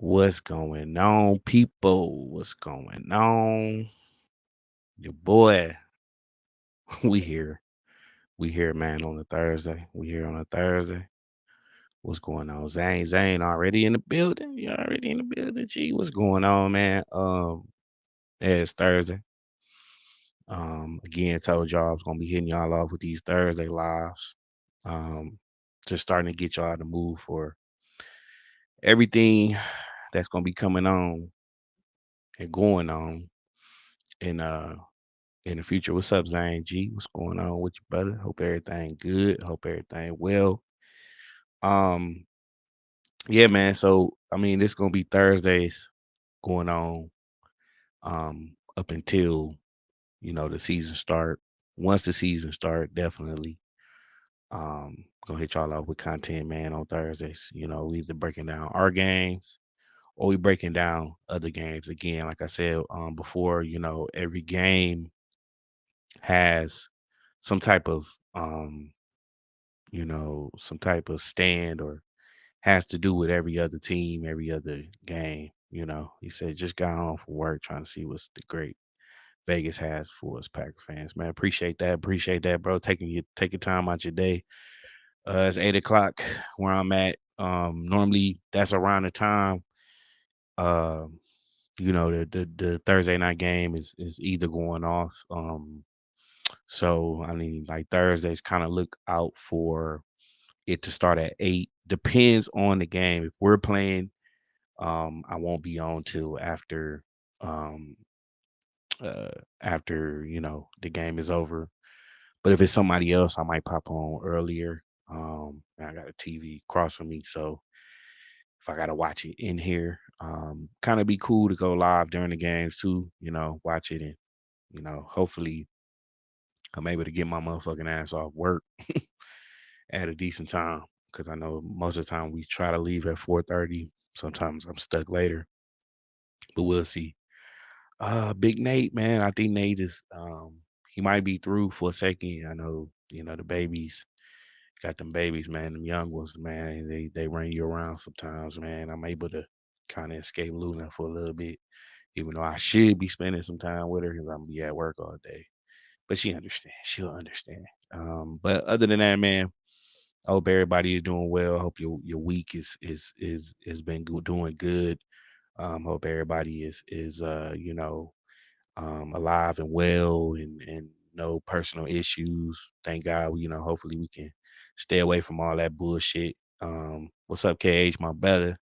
What's going on, people? What's going on? Your boy, we here. We here, man, on a Thursday. We here on a Thursday. What's going on? Zane already in the building. You already in the building. Gee, what's going on, man? Yeah, it's Thursday. Again, told y'all I was gonna be hitting y'all off with these Thursday lives. Um, just starting to get y'all to move for everything that's gonna be coming on and going on in in the future. What's up, Zane G? What's going on with you, brother? Hope everything good. Hope everything well. Um, yeah, man. So I mean, this gonna be Thursdays going on up until the season start. Once the season start, definitely gonna hit y'all off with content, man, on Thursdays. We either breaking down our games or we breaking down other games. Again, like I said before, every game has some type of some type of stand or has to do with every other team, every other game. He said just got home from work trying to see what's the great Vegas has for us Packer fans. Man, appreciate that, bro. Taking time out your day. It's 8 o'clock where I'm at. Normally that's around the time. Um, the Thursday night game is either going off. So I mean, like Thursdays, kind of look out for it to start at 8. Depends on the game. If we're playing, I won't be on till um uh after, the game is over. But if it's somebody else, I might pop on earlier. I got a TV across from me, so if I gotta watch it in here, kind of be cool to go live during the games too, watch it and hopefully I'm able to get my motherfucking ass off work at a decent time because I know most of the time we try to leave at 4:30. Sometimes I'm stuck later, but we'll see. Big Nate, man, I think Nate is he might be through for a second. I know, the babies got them babies, man, them young ones, man. They run you around sometimes, man. I'm able to kind of escape Luna for a little bit, even though I should be spending some time with her because I'm be at work all day. But she understands. She'll understand. But other than that, man, I hope everybody is doing well. I hope your week is been doing good. Hope everybody is alive and well and no personal issues. Thank God. Hopefully we can stay away from all that bullshit. What's up, KH? My brother,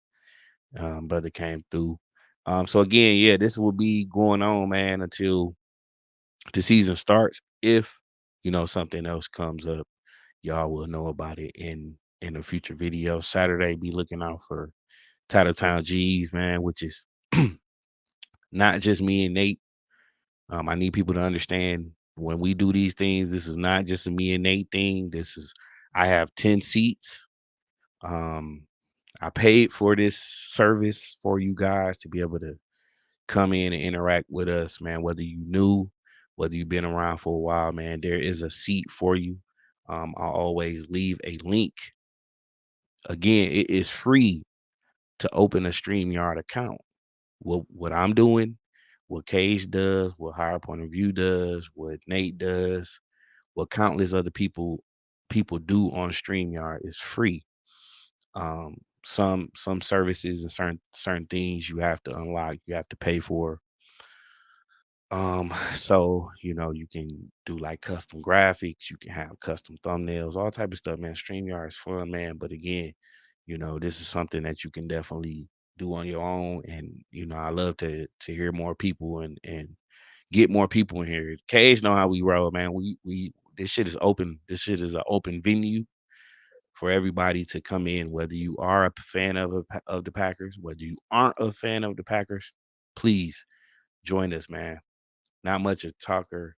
brother came through. So again, yeah, this will be going on, man, until the season starts. If something else comes up, y'all will know about it in a future video. Saturday, be looking out for Titletown G's, man, which is not just me and Nate. I need people to understand when we do these things, this is not just a me and Nate thing. I have 10 seats. Um, I paid for this service for you guys to be able to come in and interact with us, man. Whether you knew, whether you've been around for a while, man, there is a seat for you. I'll always leave a link. Again, it is free to open a StreamYard account. What I'm doing, what Cage does, what Higher Point of View does, what Nate does, what countless other people do on StreamYard is free. Some services and certain things you have to unlock, you have to pay for. So you can do like custom graphics, you can have custom thumbnails, all type of stuff, man. StreamYard is fun, man. But again, this is something that you can definitely do on your own. And I love to hear more people and get more people in here. Cage know how we roll, man. We this shit is open. This shit is an open venue for everybody to come in, whether you are a fan of the Packers, whether you aren't a fan of the Packers, please join us, man. Not much a talker,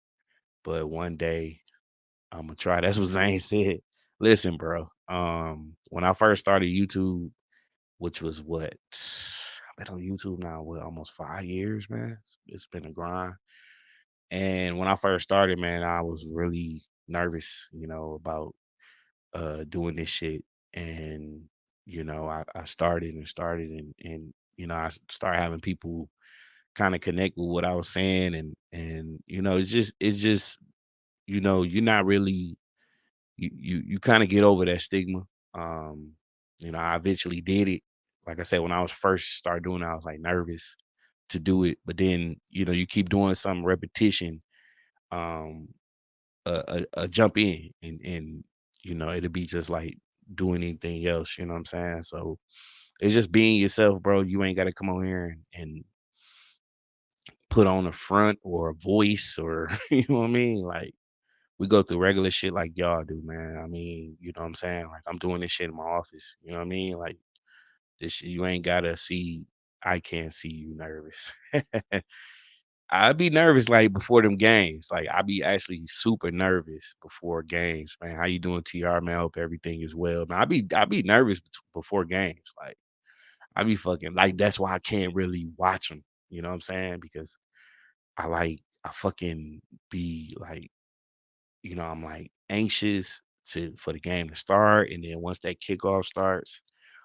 but one day I'm gonna try. That's what Zane said. Listen, bro. When I first started YouTube, which was what I've been on YouTube now, what almost 5 years, man. It's been a grind. And when I first started, man, I was really nervous, about doing this shit. And I started and started and I start having people kind of connect with what I was saying, and it's just you're not really you kind of get over that stigma. Um, I eventually did it. Like I said, when I was first started doing it, I was like nervous to do it, but then you keep doing some repetition, um, a jump in, and it'll be just like doing anything else. You know what I'm saying? So it's just being yourself, bro. You ain't got to come on here and put on a front or a voice or you know what I mean? Like we go through regular shit like y'all do, man. I mean, you know what I'm saying? Like I'm doing this shit in my office. You know what I mean? Like this shit, you ain't gotta see. I can't see you nervous. I'd be nervous like before them games. Like I'd be actually super nervous before games, man. How you doing, TR? Man, I hope everything is well. Man, I'd be nervous before games. Like I be fucking like that's why I can't really watch them. You know what I'm saying? Because I fucking be like, I'm like anxious for the game to start, and then once that kickoff starts,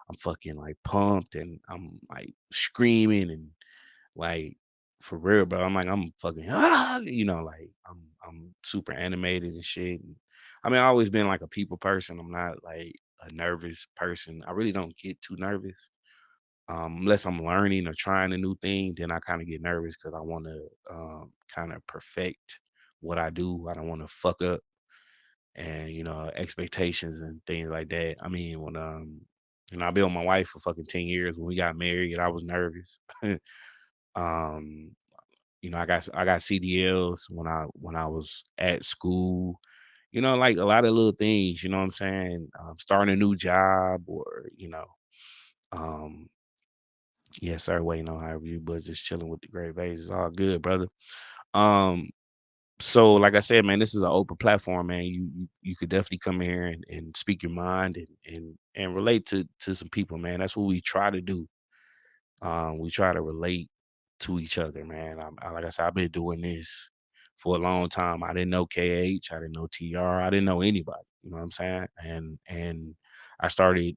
I'm fucking like pumped and I'm like screaming and like for real, bro. I'm like I'm fucking like I'm super animated and shit. And, I mean, I always been like a people person. I'm not like a nervous person. I really don't get too nervous. Unless I'm learning or trying a new thing, then I kind of get nervous because I want to kind of perfect what I do. I don't want to fuck up and expectations and things like that. I mean, when I've been with my wife for fucking 10 years. When we got married, I was nervous. um, I got CDLs when I was at school. Like a lot of little things. You know what I'm saying? Starting a new job or um, yeah, sir. Waiting on high review, but just chilling with the great Vase. It's all good, brother. Um, so like I said, man, this is an open platform, man. You could definitely come here and speak your mind and relate to some people, man. That's what we try to do. We try to relate to each other, man. Like I said, I've been doing this for a long time. I didn't know KH, I didn't know TR, I didn't know anybody. You know what I'm saying? And I started,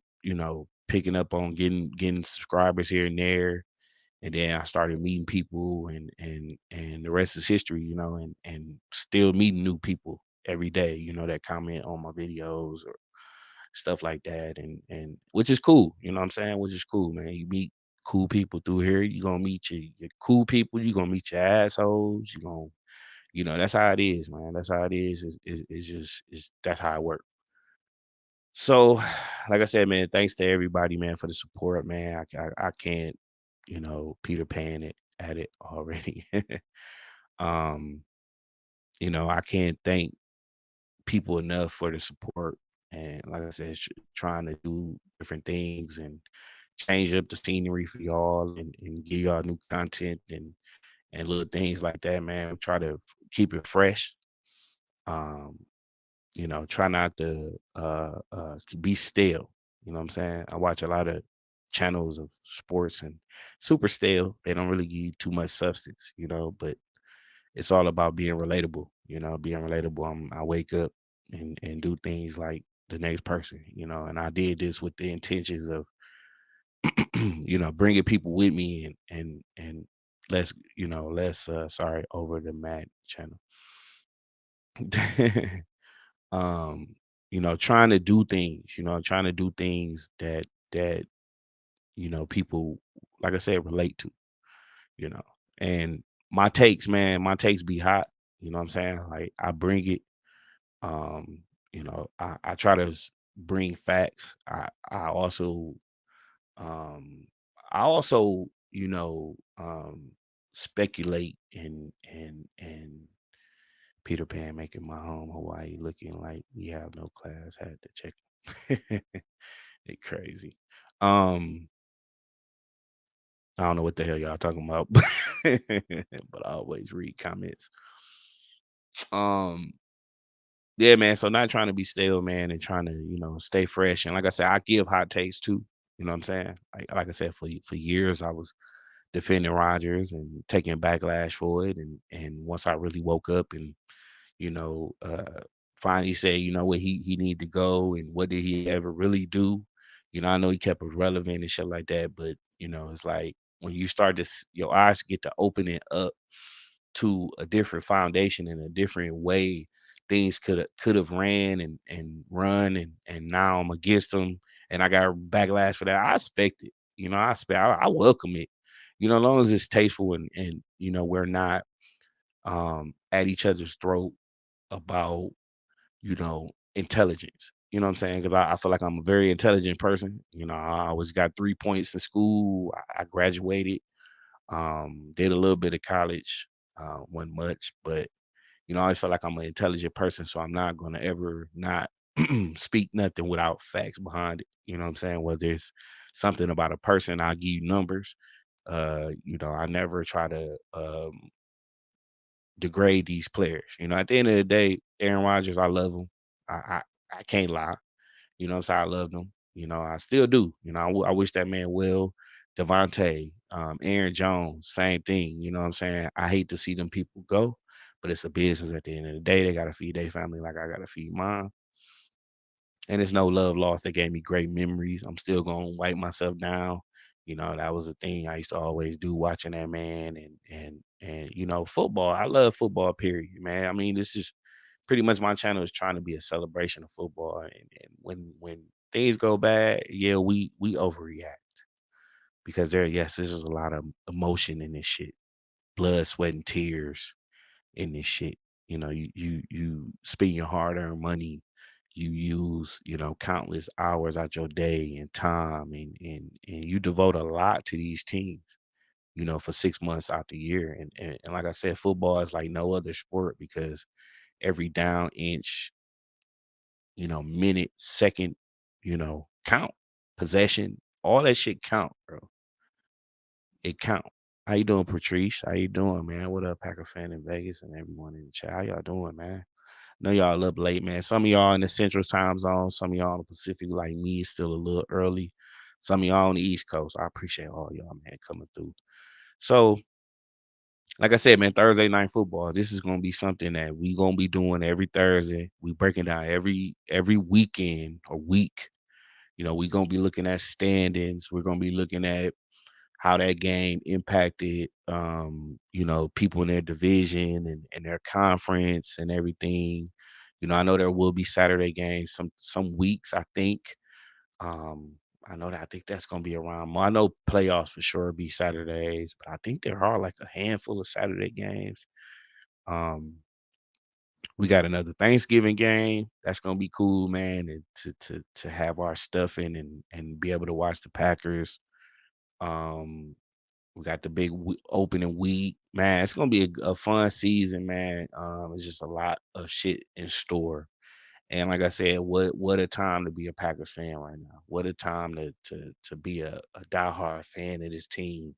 picking up on getting subscribers here and there, and then I started meeting people, and the rest is history, and still meeting new people every day, that comment on my videos or stuff like that, and which is cool, you know what I'm saying? Which is cool, man. You meet cool people through here. You're gonna meet your cool people, you're gonna meet your assholes, you're gonna that's how it is, man. That's how it is. It's just that's how it works. So, like I said, man, thanks to everybody, man, for the support, man. I can't, Peter Pan it at it already. um, I can't thank people enough for the support. And like I said, trying to do different things and change up the scenery for y'all and give y'all new content and little things like that, man. We try to keep it fresh. Um, try not to be stale. You know what I'm saying? I watch a lot of channels of sports and super stale. They don't really give you too much substance, but it's all about being relatable, being relatable. I wake up and do things like the next person, and I did this with the intentions of, bringing people with me and let's sorry, over the Mad channel. um trying to do things, trying to do things that people, like I said, relate to, you know and my takes be hot, what I'm saying? Like I bring it. um I try to bring facts. Um I also speculate and Peter Pan making my home Hawaii looking like we have no class. Had to check. It crazy. Um, I don't know what the hell y'all talking about, but I always read comments. Um, yeah, man. So not trying to be stale, man, and trying to stay fresh. And like I said, I give hot takes too. You know what I'm saying? Like I said, for years I was defending Rogers and taking backlash for it, and once I really woke up and you know, uh, finally say, what he need to go and what did he ever really do. I know he kept it relevant and shit like that, but it's like when you start to your eyes get to opening up to a different foundation and a different way things could have ran and run and now I'm against them and I got backlash for that. I expect it. I welcome it. As long as it's tasteful and we're not at each other's throat about intelligence. You know what I'm saying? Because I feel like I'm a very intelligent person. I always got 3 points in school. I graduated, did a little bit of college, wasn't much, but I always feel like I'm an intelligent person, so I'm not gonna ever not speak nothing without facts behind it. You know what I'm saying? Whether it's something about a person, I'll give you numbers. I never try to degrade these players. At the end of the day, Aaron Rodgers, I love him. I I, I can't lie. I'm saying? I loved him. I still do. I wish that man well. Devontae, Aaron Jones, same thing. You know what I'm saying? I hate to see them people go, but it's a business at the end of the day. They gotta feed their family like I gotta feed mine. And it's no love lost. They gave me great memories. I'm still gonna wipe myself down. That was a thing I used to always do watching that man and football. I love football, period, man. I mean, this is pretty much my channel is trying to be a celebration of football. And when things go bad, yeah, we overreact because yes, there's a lot of emotion in this shit. Blood, sweat, and tears in this shit. You spend your hard-earned money, you use, countless hours out your day and time and you devote a lot to these teams, for 6 months out the year. And like I said, football is like no other sport because every down inch, minute, second, count, possession, all that shit count, bro. It count. How you doing, Patrice? How you doing, man? What up, Packer fan in Vegas and everyone in the chat? How y'all doing, man? Know y'all up late, man. Some of y'all in the Central Time Zone, some of y'all in the Pacific, like me, it's still a little early. Some of y'all on the East Coast. I appreciate all y'all, man, coming through. So, like I said, man, Thursday night football. This is gonna be something that we gonna be doing every Thursday. We breaking down every weekend or week. We gonna be looking at standings. We're gonna be looking at how that game impacted people in their division and their conference and everything. I know there will be Saturday games some weeks, I think. Um, I think that's gonna be around I know playoffs for sure be Saturdays, but I think there are like a handful of Saturday games. Um, we got another Thanksgiving game. That's gonna be cool, man, and to have our stuff in and be able to watch the Packers. Um, we got the big opening week, man. It's gonna be a fun season, man. It's just a lot of shit in store. And like I said, what a time to be a Packers fan right now. What a time to be a diehard fan of this team,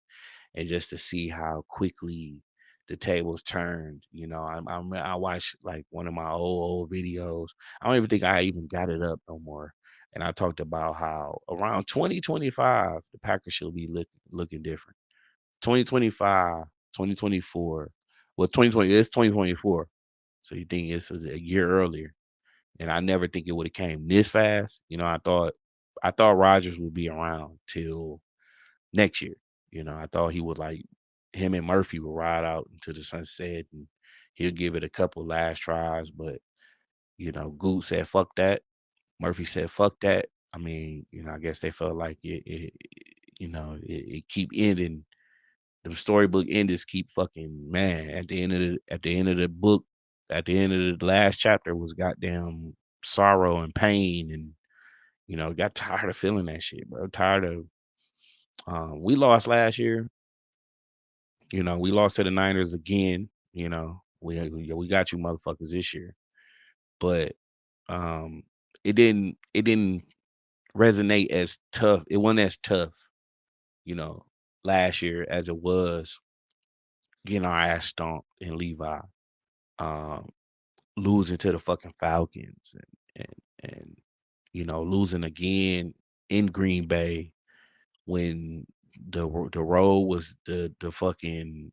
and just to see how quickly the tables turned. I watched like one of my old videos. I don't even think I even got it up no more. And I talked about how around 2025 the Packers should be looking different. 2025, 2024. Well, 2020 it's 2024. So you think it's a year earlier. And I never think it would have came this fast. I thought Rodgers would be around till next year. I thought he would like him and Murphy would ride out into the sunset and he'll give it a couple last tries. But Goot said fuck that. Murphy said fuck that. I mean, I guess they felt like it keep ending. The storybook enders keep fucking man. At the end of the book, at the end of the last chapter was goddamn sorrow and pain, and got tired of feeling that shit, bro. Tired of we lost last year. We lost to the Niners again. We got you motherfuckers this year, but um, it didn't resonate as tough. It wasn't as tough, you know, last year as it was getting our ass stomped in Levi, um, losing to the fucking Falcons, and losing again in Green Bay when the road was the fucking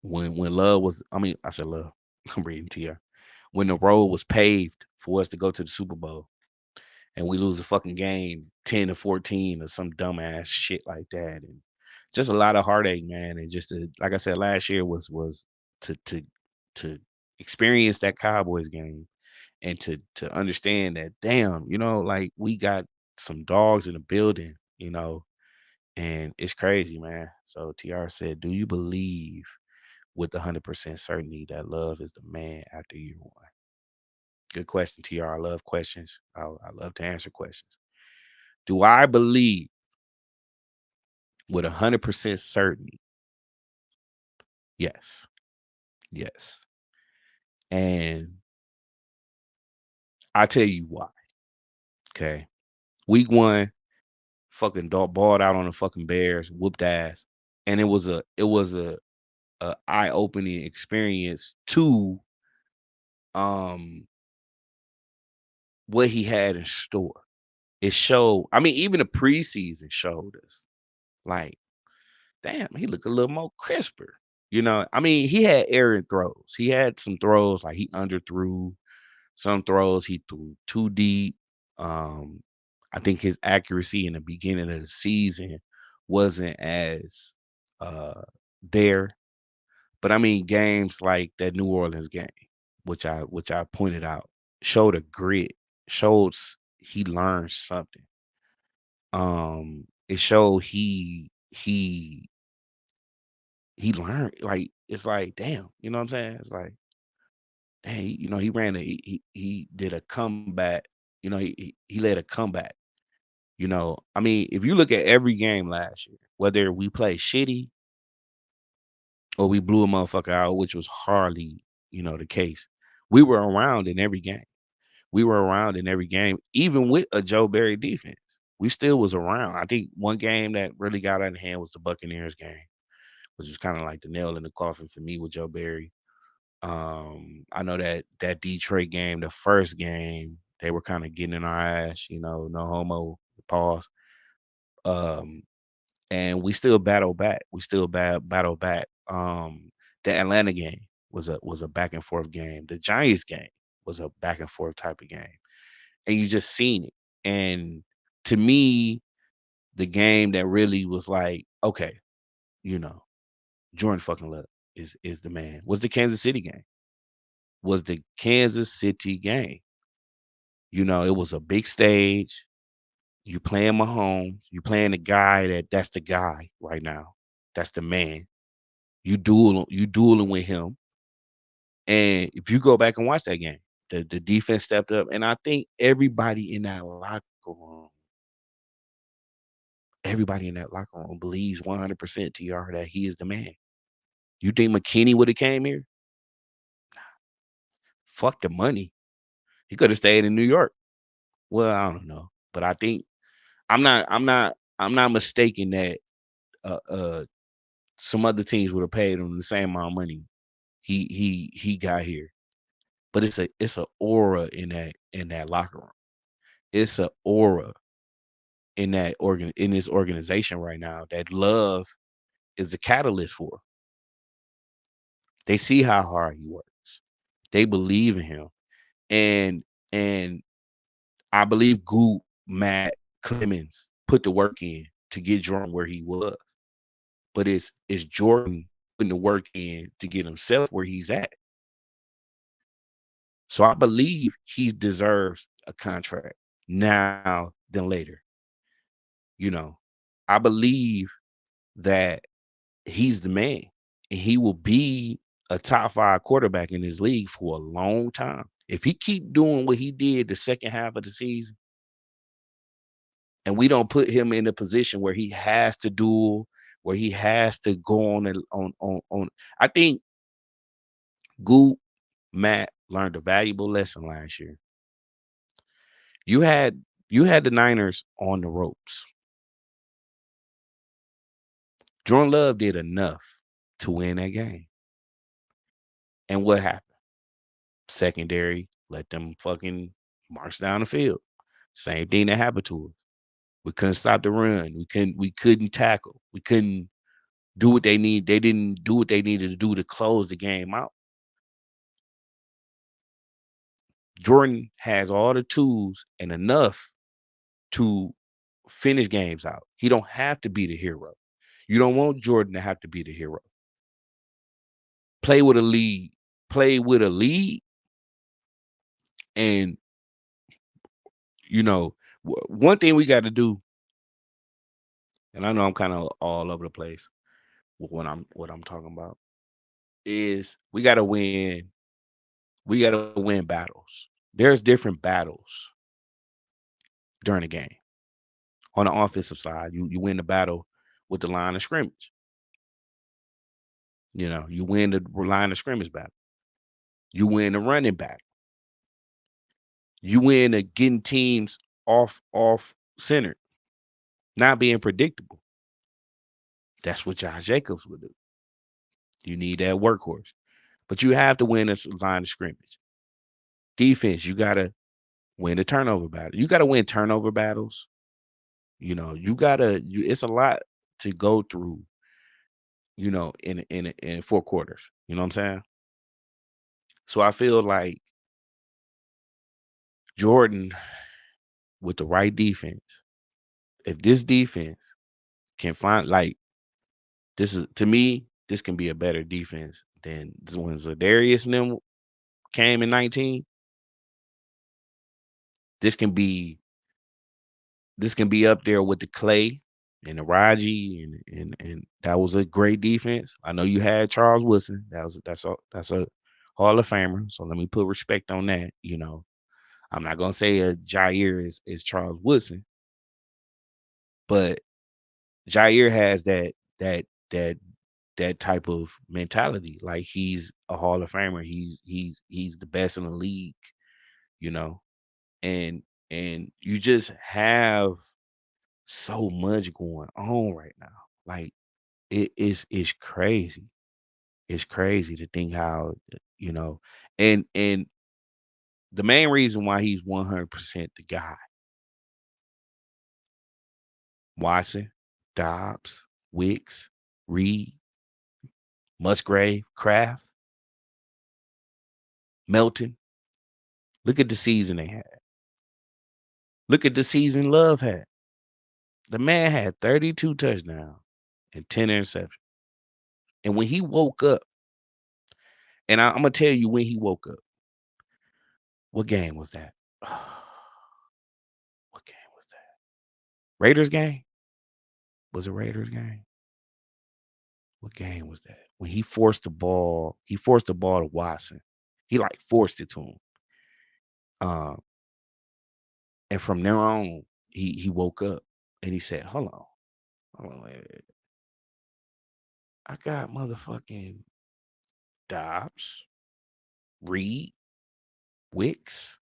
when love was I mean I said love I'm reading to you when the road was paved for us to go to the Super Bowl and we lose a fucking game 10-14 or some dumbass shit like that. And just a lot of heartache, man. And just like I said, last year was to experience that Cowboys game and to understand that, damn, like we got some dogs in the building, and it's crazy, man. So TR said, "Do you believe with 100% certainty that love is the man after year one?" Good question, TR. I love questions. I love to answer questions. Do I believe with 100% certainty? Yes. Yes. And I tell you why. Okay. Week one, fucking dog balled out on the fucking Bears, whooped ass. And it was a eye-opening experience to um what he had in store. It showed, I mean, even the preseason showed us, like, damn, he looked a little more crisper. I mean, he had errant throws. He had some throws like he underthrew. Some throws he threw too deep. Um, I think his accuracy in the beginning of the season wasn't as uh there. But I mean, games like that New Orleans game, which I pointed out, showed a grit, he learned something. It showed he learned, like, it's like, damn, you know what I'm saying? It's like, hey, he ran he did a comeback, he led a comeback. I mean, if you look at every game last year, whether we played shitty or we blew a motherfucker out, which was hardly, the case, we were around in every game. We were around in every game, even with a Joe Barry defense. We still was around. I think one game that really got out of hand was the Buccaneers game, which was kind of like the nail in the coffin for me with Joe Barry. I know that Detroit game, the first game, they were kind of getting in our ass, no homo, pause. Um, and we still battle back. We still battle back. The Atlanta game was a back and forth game. The Giants game was a back and forth type of game, and you just seen it. And to me, the game that really was like, okay, you know, Jordan fucking Love is the man. Was the Kansas City game? Was the Kansas City game? It was a big stage. You playing Mahomes. You playing the guy that's the guy right now. That's the man. You dueling with him. And if you go back and watch that game, the defense stepped up. And I think everybody in that locker room believes 100% TR that he is the man. You think McKinney would have came here? Fuck the money. He could have stayed in New York. Well, I don't know. But I think I'm not mistaken that uh some other teams would have paid him the same amount of money he got here. But it's a aura in that locker room. It's a aura in this organization right now that Love is the catalyst for. They see how hard he works. They believe in him. And and I believe Gould, Matt, Clemens put the work in to get Jordan where he was. But it's Jordan putting the work in to get himself where he's at. So I believe he deserves a contract now than later. You know, I believe that he's the man and he will be a top 5 quarterback in his league for a long time. If he keep doing what he did the second half of the season and we don't put him in a position where he has to duel, where he has to go on and on. I think Gould, Matt learned a valuable lesson last year. You had the Niners on the ropes. Jordan Love did enough to win that game. And what happened? Secondary let them fucking march down the field. Same thing that happened to us. We couldn't stop the run. We couldn't tackle. We couldn't do what they need. They didn't do what they needed to do to close the game out. Jordan has all the tools and enough to finish games out. He don't have to be the hero. You don't want Jordan to have to be the hero. Play with a lead. Play with a lead, and one thing we got to do, and I know I'm kind of all over the place with what I'm talking about, is we got to win. We got to win battles. There's different battles during the game. On the offensive side, you win the battle with the line of scrimmage. You win the line of scrimmage battle. You win the running back. You win the getting teams off center, not being predictable. That's what Josh Jacobs would do. You need that workhorse, but you have to win this line of scrimmage. Defense, you gotta win the turnover battle. You gotta win turnover battles. You gotta. It's a lot to go through. In 4 quarters. You know what I'm saying? So I feel like Jordan, with the right defense, if this defense can find, like, this is, to me, this can be a better defense than when Zadarius and them came in 19. This can be up there with the Clay and the Raji, and that was a great defense. I know you had Charles Woodson. That's a Hall of Famer. So let me put respect on that. I'm not gonna say a Jair is Charles Woodson, but Jair has that that type of mentality. Like, he's a Hall of Famer. He's the best in the league, you know. And you just have so much going on right now. Like, it's crazy. It's crazy to think how, you know, and the main reason why he's 100% the guy. Watson, Dobbs, Wicks, Reed, Musgrave, Kraft, Melton. Look at the season they had. Look at the season Love had. The man had 32 touchdowns and 10 interceptions. And when he woke up, and I'm gonna tell you when he woke up. What game was that? What game was that? Raiders game? Was it Raiders game? What game was that? When he forced the ball to Watson. He like forced it to him. Um, and from there on, he woke up and he said, hold on, wait. I got motherfucking Dobbs, Reed, Wicks,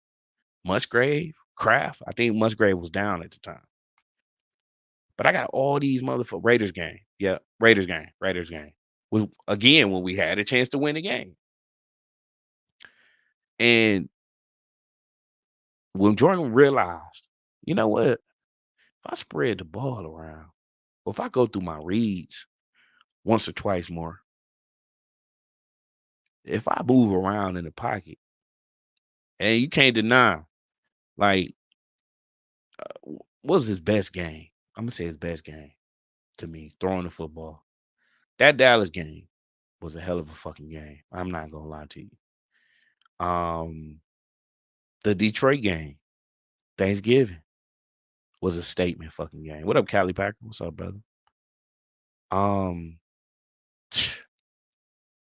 Musgrave, Kraft. I think Musgrave was down at the time. But I got all these motherfuckers. Raiders game. Yeah, Raiders game. Raiders game. Again, when we had a chance to win the game. And when Jordan realized, you know what? If I spread the ball around, or if I go through my reads once or twice more, if I move around in the pocket, and you can't deny, like, what was his best game? I'm gonna say his best game to me, throwing the football. That Dallas game was a hell of a fucking game. I'm not gonna lie to you. Um, the Detroit game, Thanksgiving, was a statement fucking game. What up, Cali Packer? What's up, brother? Um,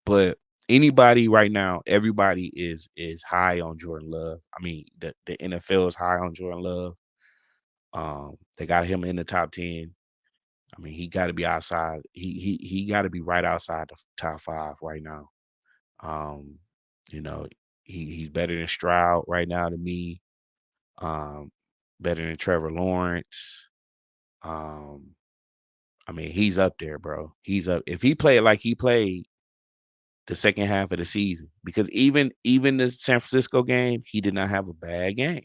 but anybody right now, everybody is high on Jordan Love. I mean, the NFL is high on Jordan Love. They got him in the top 10. I mean, he got to be outside. He got to be right outside the top 5 right now. Um, you know, he's better than Stroud right now to me. Um, better than Trevor Lawrence. Um, I mean, he's up there, bro. He's up. If he played like he played the second half of the season, because even the San Francisco game, he did not have a bad game.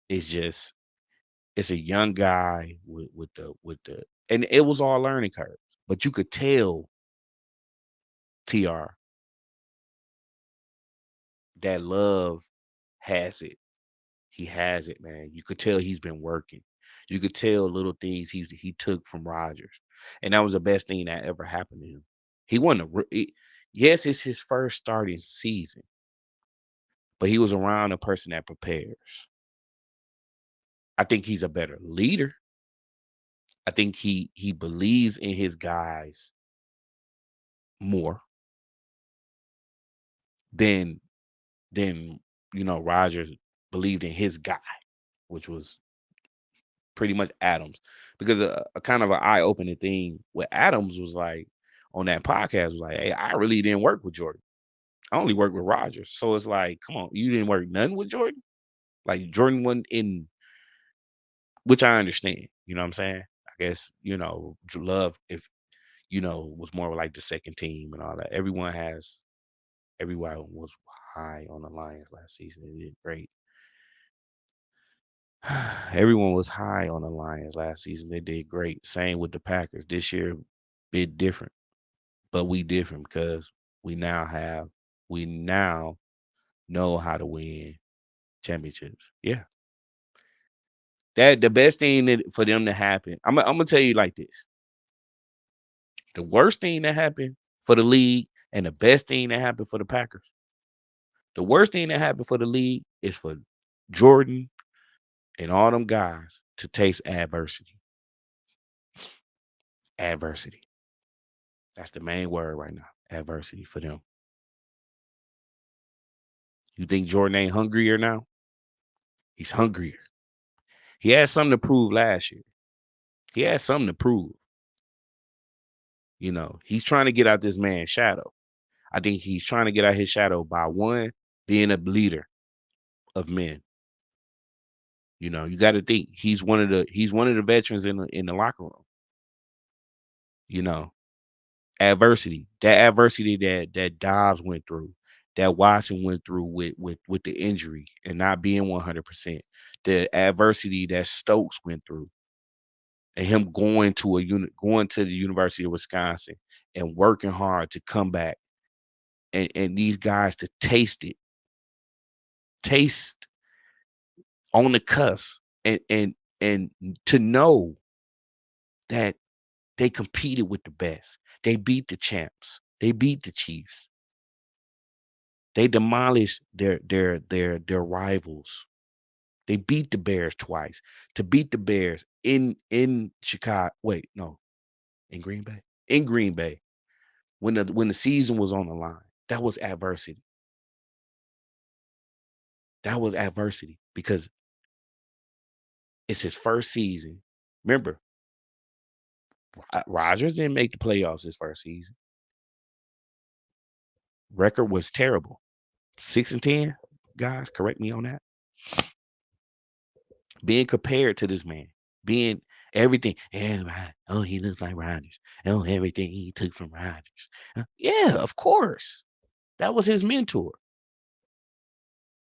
It's just, it's a young guy with the and it was all learning curve. But you could tell, TR, that Love has it. He has it, man. You could tell he's been working. You could tell little things he took from Rodgers, and that was the best thing that ever happened to him. He won a yes, it's his first starting season, but he was around a person that prepares. I think he's a better leader. I think he believes in his guys more than than Rodgers believed in his guy, which was pretty much Adams. Because a kind of an eye opening thing with Adams was like on that podcast was like, hey, I really didn't work with Jordan. I only worked with Rodgers. So it's like, come on, you didn't work none with Jordan? Like Jordan wasn't in, which I understand. You know what I'm saying? I guess, Love, if was more like the second team and all that. Everyone was high on the Lions last season. They did great. Everyone was high on the Lions last season. They did great. Same with the Packers. This year, bit different, but we different because we now know how to win championships. Yeah, that the best thing for them to happen. I'm gonna tell you like this: the worst thing that happened for the league and the best thing that happened for the Packers. The worst thing that happened for the league is for Jordan and all them guys to taste adversity. Adversity. That's the main word right now. Adversity for them. You think Jordan ain't hungrier now? He's hungrier. He had something to prove last year. He had something to prove. He's trying to get out this man's shadow. I think he's trying to get out his shadow by one, being a leader of men. You got to think he's one of the veterans in the locker room. You know, adversity that Dobbs went through, that Watson went through with the injury and not being 100%, the adversity that Stokes went through, and him going to the University of Wisconsin and working hard to come back, and these guys to taste on the cusp, and to know that they competed with the best. They beat the champs. They beat the Chiefs. They demolished their rivals. They beat the Bears twice. To beat the Bears in Chicago. Wait, no, in Green Bay. In Green Bay, when the season was on the line, that was adversity. That was adversity because it's his first season. Remember, Rodgers didn't make the playoffs his first season. Record was terrible. 6-10, guys, correct me on that. Being compared to this man, being everything. Yeah, oh, he looks like Rodgers. Oh, everything he took from Rodgers. Yeah, of course. That was his mentor.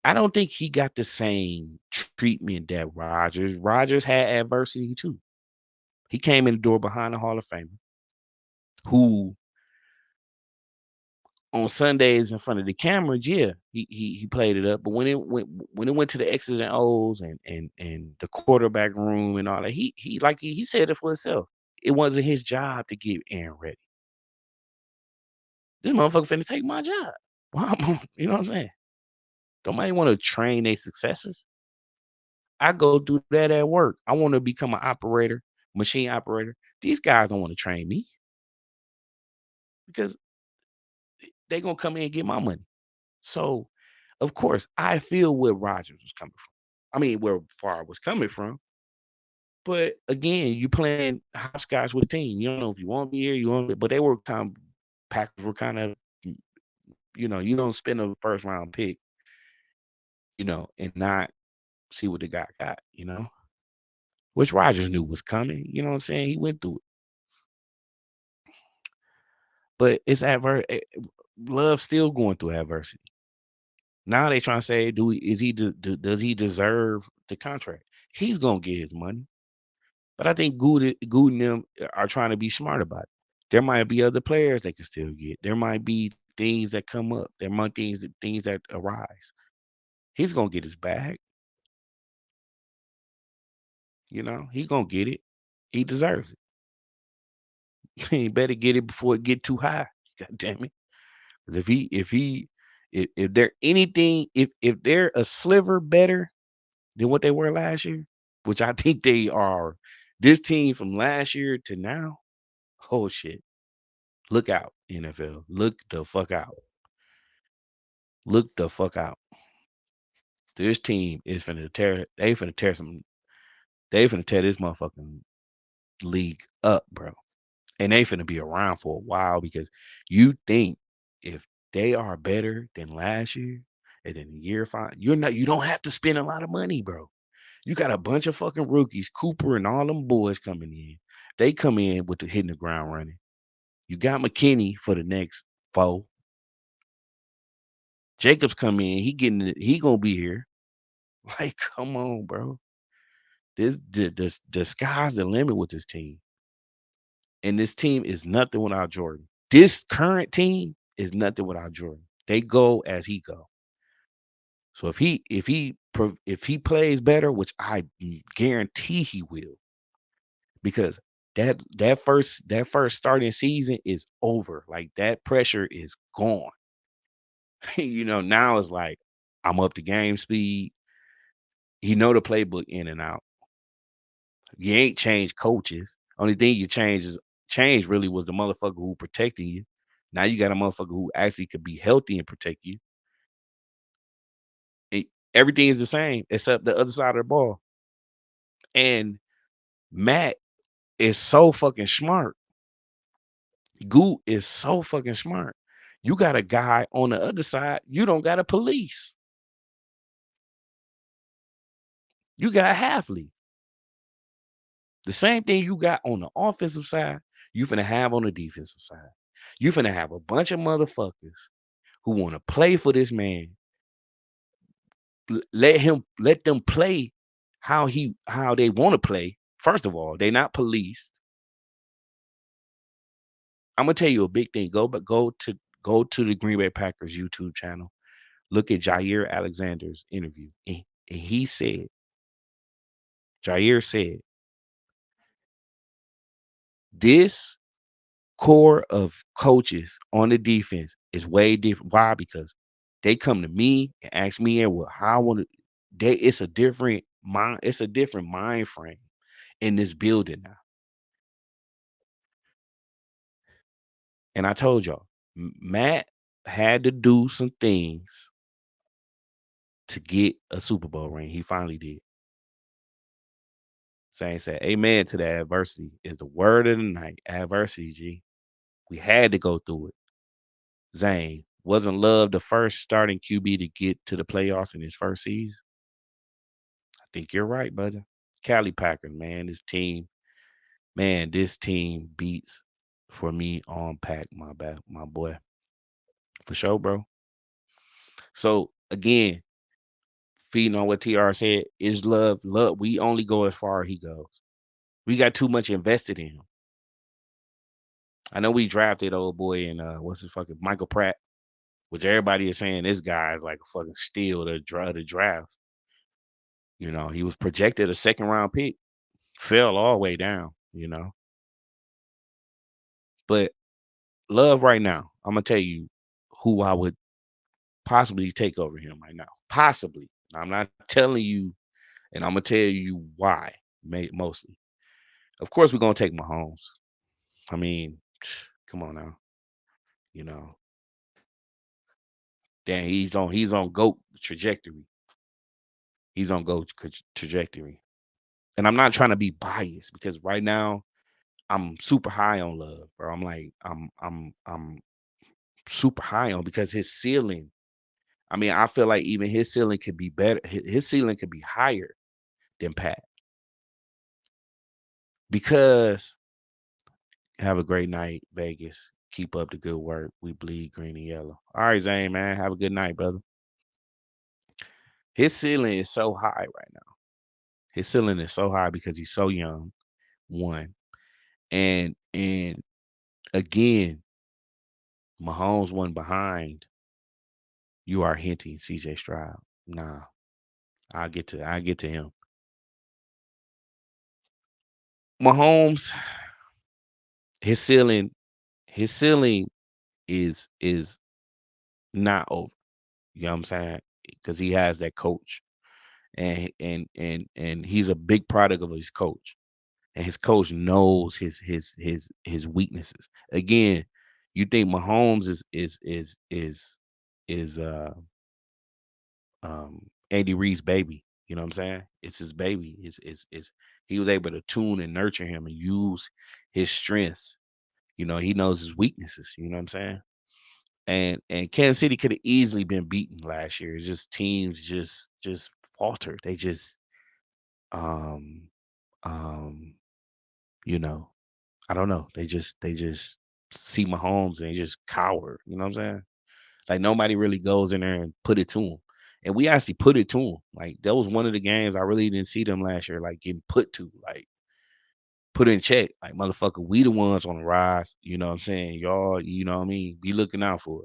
I don't think he got the same treatment that Rodgers. Rodgers had adversity too. He came in the door behind the Hall of Famer, who on Sundays in front of the cameras, yeah, he played it up. But when it went to the X's and O's and the quarterback room and all that, he said it for himself. It wasn't his job to get Aaron ready. This motherfucker finna take my job. You know what I'm saying? Don't nobody want to train their successors. I go do that at work. I want to become an operator, machine operator. These guys don't want to train me because they gonna come in and get my money. So, of course, I feel where Rodgers was coming from. I mean, where Favre was coming from. But again, you playing hopscotch with a team. You don't know if you want to be here, you want, but they were Packers were kind of, you don't spend a first round pick, and not see what the guy got, which Rodgers knew was coming. You know what I'm saying? He went through it, but it's Love still going through adversity. Now they trying to say, does he deserve the contract? He's gonna get his money. But I think Good and them are trying to be smart about it. There might be other players they can still get. There might be things that come up. There might things that arise. He's gonna get his bag. He gonna get it. He deserves it. He better get it before it get too high. God damn it. 'Cause if they're anything, if they're a sliver better than what they were last year, which I think they are, this team from last year to now, oh shit. Look out, NFL. Look the fuck out. Look the fuck out. This team is finna tear. They finna tear this motherfucking league up, bro. And they finna be around for a while because you think if they are better than last year and then year five, you don't have to spend a lot of money, bro. You got a bunch of fucking rookies, Cooper and all them boys coming in. They come in with the hitting the ground running. You got McKinney for the next four. Jacobs come in, he gonna be here. Like, come on, bro. The sky's the limit with this team. And this team is nothing without Jordan. This current team is nothing without Jordan. They go as he go. So if he plays better, which I guarantee he will, because that first starting season is over. Like that pressure is gone. Now it's like I'm up to game speed. You know the playbook in and out. You ain't changed coaches. Only thing you changed really was the motherfucker who protecting you. Now you got a motherfucker who actually could be healthy and protect you. Everything is the same except the other side of the ball. And Matt is so fucking smart. Goot is so fucking smart. You got a guy on the other side. You don't got a police. You got Halfley. The same thing you got on the offensive side, you finna have on the defensive side. You finna have a bunch of motherfuckers who want to play for this man. Let them play how they want to play. First of all, they're not policed. I'm gonna tell you a big thing. Go to the Green Bay Packers YouTube channel. Look at Jair Alexander's interview, and Jair said, this core of coaches on the defense is way different. Why? Because they come to me and ask me and what how I want to. It's a different mind. It's a different mind frame in this building now. And I told y'all, Matt had to do some things to get a Super Bowl ring. He finally did. Saying said, "Amen to the adversity." Is the word of the night. Adversity, G. We had to go through it. Zane, wasn't Love the first starting QB to get to the playoffs in his first season? I think you're right, brother. Cali Packers, man, this team beats for me on pack, my boy, for sure, bro. So again, feeding on what TR said, is love. We only go as far as he goes. We got too much invested in him. I know we drafted old boy and what's his fucking Michael Pratt, which everybody is saying this guy is like a fucking steal the draft. He was projected a second round pick, fell all the way down. But Love right now, I'm gonna tell you who I would possibly take over him right now. Possibly. I'm not telling you, and I'm gonna tell you why. Mostly, of course, we're gonna take Mahomes. I mean, come on now. You know, damn, he's on GOAT trajectory. He's on GOAT trajectory. And I'm not trying to be biased because right now I'm super high on Love, bro. I'm like I'm super high on because his ceiling. I mean, I feel like even his ceiling could be better. His ceiling could be higher than Pat because have a great night, Vegas. Keep up the good work. We bleed green and yellow. All right, Zane, man. Have a good night, brother. His ceiling is so high right now. His ceiling is so high because he's so young. One. And again, Mahomes one behind. You are hinting CJ Stroud. Nah, I get to him. Mahomes, his ceiling, his ceiling is not over. You know what I'm saying? Because he has that coach, and he's a big product of his coach, and his coach knows his weaknesses. Again, you think Mahomes is Andy Reid's baby. You know what I'm saying? It's his baby. It's he was able to tune and nurture him and use his strengths. You know, he knows his weaknesses. You know what I'm saying? And Kansas City could have easily been beaten last year. It's just teams just faltered. They just um um you know, I don't know. They just see Mahomes and they just cower. You know what I'm saying? Like nobody really goes in there and put it to them. And we actually put it to them. Like that was one of the games I really didn't see them last year, like getting put to, like put in check. Like motherfucker, we the ones on the rise. You know what I'm saying? Y'all, you know what I mean? Be looking out for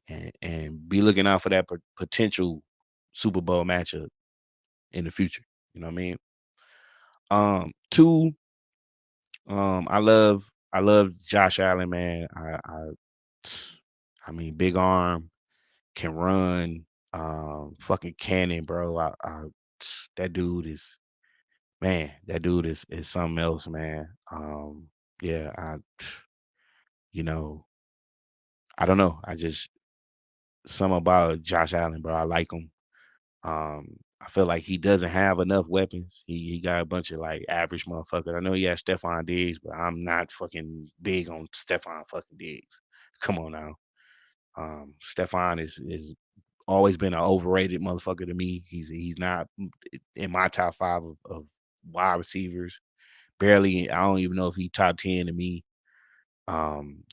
it. And be looking out for that potential Super Bowl matchup in the future. You know what I mean? Two, I love Josh Allen, man. I mean, big arm, can run, fucking cannon, bro. That dude is man. That dude is something else, man. Yeah, you know, I don't know. I just something about Josh Allen, bro. I like him. I feel like he doesn't have enough weapons. He got a bunch of like average motherfuckers. I know he has Stephon Diggs, but I'm not fucking big on Stephon fucking Diggs. Come on now. Stephon is always been an overrated motherfucker to me. He's not in my top five of wide receivers. Barely. I don't even know if he top 10 to me.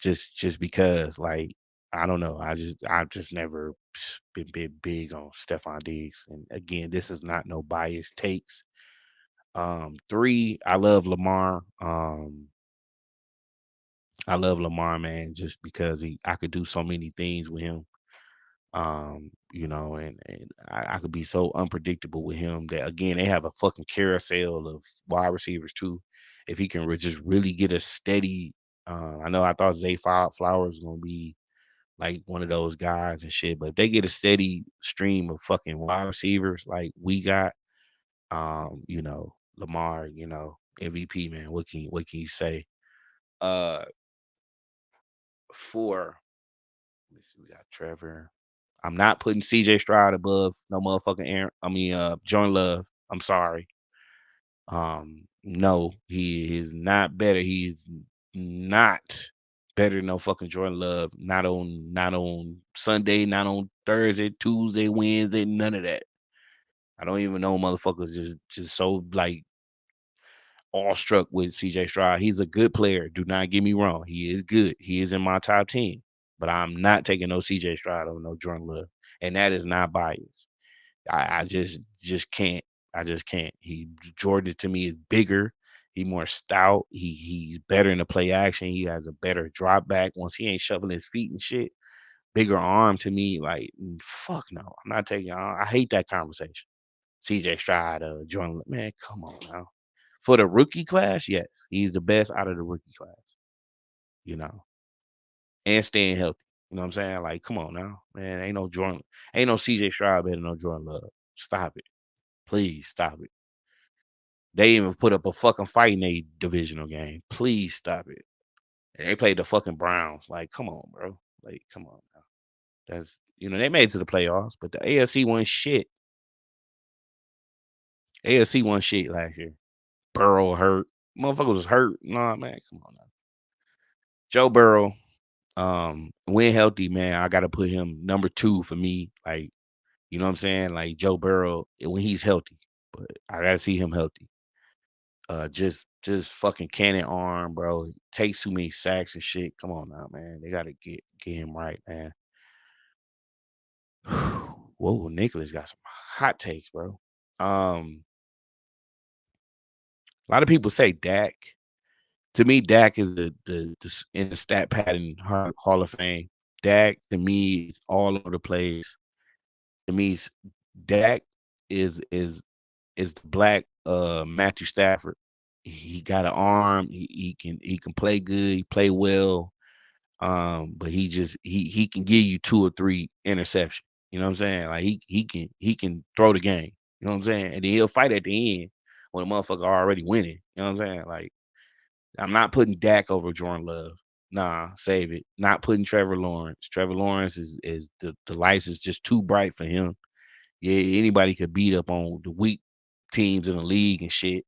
Just because like I don't know. I've just never been big on Stephon Diggs. And again, this is not no biased takes. Three, I love Lamar. I love Lamar, man, just because I could do so many things with him. And I could be so unpredictable with him that again they have a fucking carousel of wide receivers too. If he can just really get a steady, I know I thought Zay Flowers was gonna be like one of those guys and shit, but if they get a steady stream of fucking wide receivers like we got, Lamar, MVP man, what can you say? Uh, for let's see, we got Trevor. I'm not putting CJ Stroud above no motherfucking Aaron. I mean, Jordan Love. I'm sorry. No, he is not better. He's not better than no fucking Jordan Love. Not on Sunday, not on Thursday, Tuesday, Wednesday, none of that. I don't even know motherfuckers just so like awestruck with CJ Stroud. He's a good player. Do not get me wrong. He is good. He is in my top 10. But I'm not taking no CJ Stroud over no Jordan Love. And that is not bias. I just can't. I just can't. Jordan to me is bigger. He more stout. He's better in the play action. He has a better drop back once he ain't shoving his feet and shit. Bigger arm to me, like fuck no. I'm not taking. I hate that conversation. CJ Stroud, Jordan, man, come on now. For the rookie class, yes, he's the best out of the rookie class. You know, and staying healthy. You know what I'm saying? Like, come on now, man. Ain't no CJ Stroud better than no Jordan Love. Stop it. Please stop it. They even put up a fucking fight in a divisional game. Please stop it. And they played the fucking Browns. Like, come on, bro. Like, come on now. They made it to the playoffs, but the AFC won shit. AFC won shit last year. Burrow hurt. Motherfucker was hurt. Nah, man, come on now. Joe Burrow, when healthy, man, I gotta put him number two for me. Like, you know what I'm saying? Like Joe Burrow when he's healthy. But I gotta see him healthy. Just fucking cannon arm, bro. Takes too many sacks and shit. Come on now, man. They gotta get him right, man. Whoa, Nicholas got some hot takes, bro. A lot of people say Dak. To me, Dak is the in the stat pattern Hall of Fame. Dak to me is all over the place. To me, Dak is the black Matthew Stafford. He got an arm. He can play good. He play well. But he can give you 2 or 3 interceptions. You know what I'm saying? Like he can throw the game. You know what I'm saying? And then he'll fight at the end when the motherfucker already winning. You know what I'm saying? Like I'm not putting Dak over Jordan Love. Nah, save it. Not putting Trevor Lawrence. Trevor Lawrence is the lights is just too bright for him. Yeah, anybody could beat up on the weak teams in the league and shit.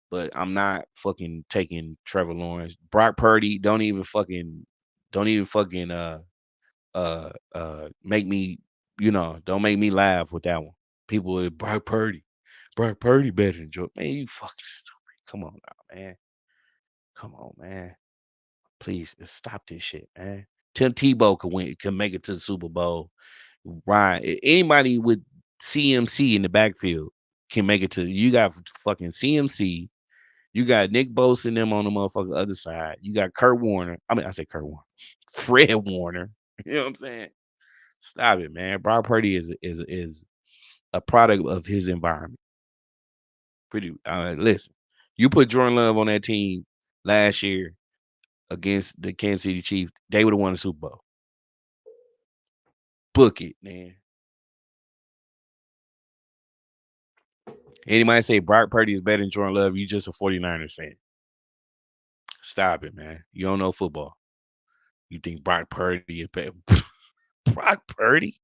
But I'm not fucking taking Trevor Lawrence. Brock Purdy, don't even fucking make me, don't make me laugh with that one. People with Brock Purdy better than Joe. Man, you fucking stupid. Come on now, man. Come on, man. Please stop this shit, man. Tim Tebow can make it to the Super Bowl. Right. Anybody with CMC in the backfield can make it to. You got fucking CMC. You got Nick Bosa and them on the motherfucking other side. You got Kurt Warner. I mean, I say Kurt Warner. Fred Warner. You know what I'm saying? Stop it, man. Brock Purdy is a product of his environment. Pretty. Listen, you put Jordan Love on that team last year against the Kansas City Chiefs, they would have won the Super Bowl. Book it, man. Anybody say Brock Purdy is better than Jordan Love, you just a 49ers fan. Stop it, man. You don't know football. You think Brock Purdy is better? Brock Purdy?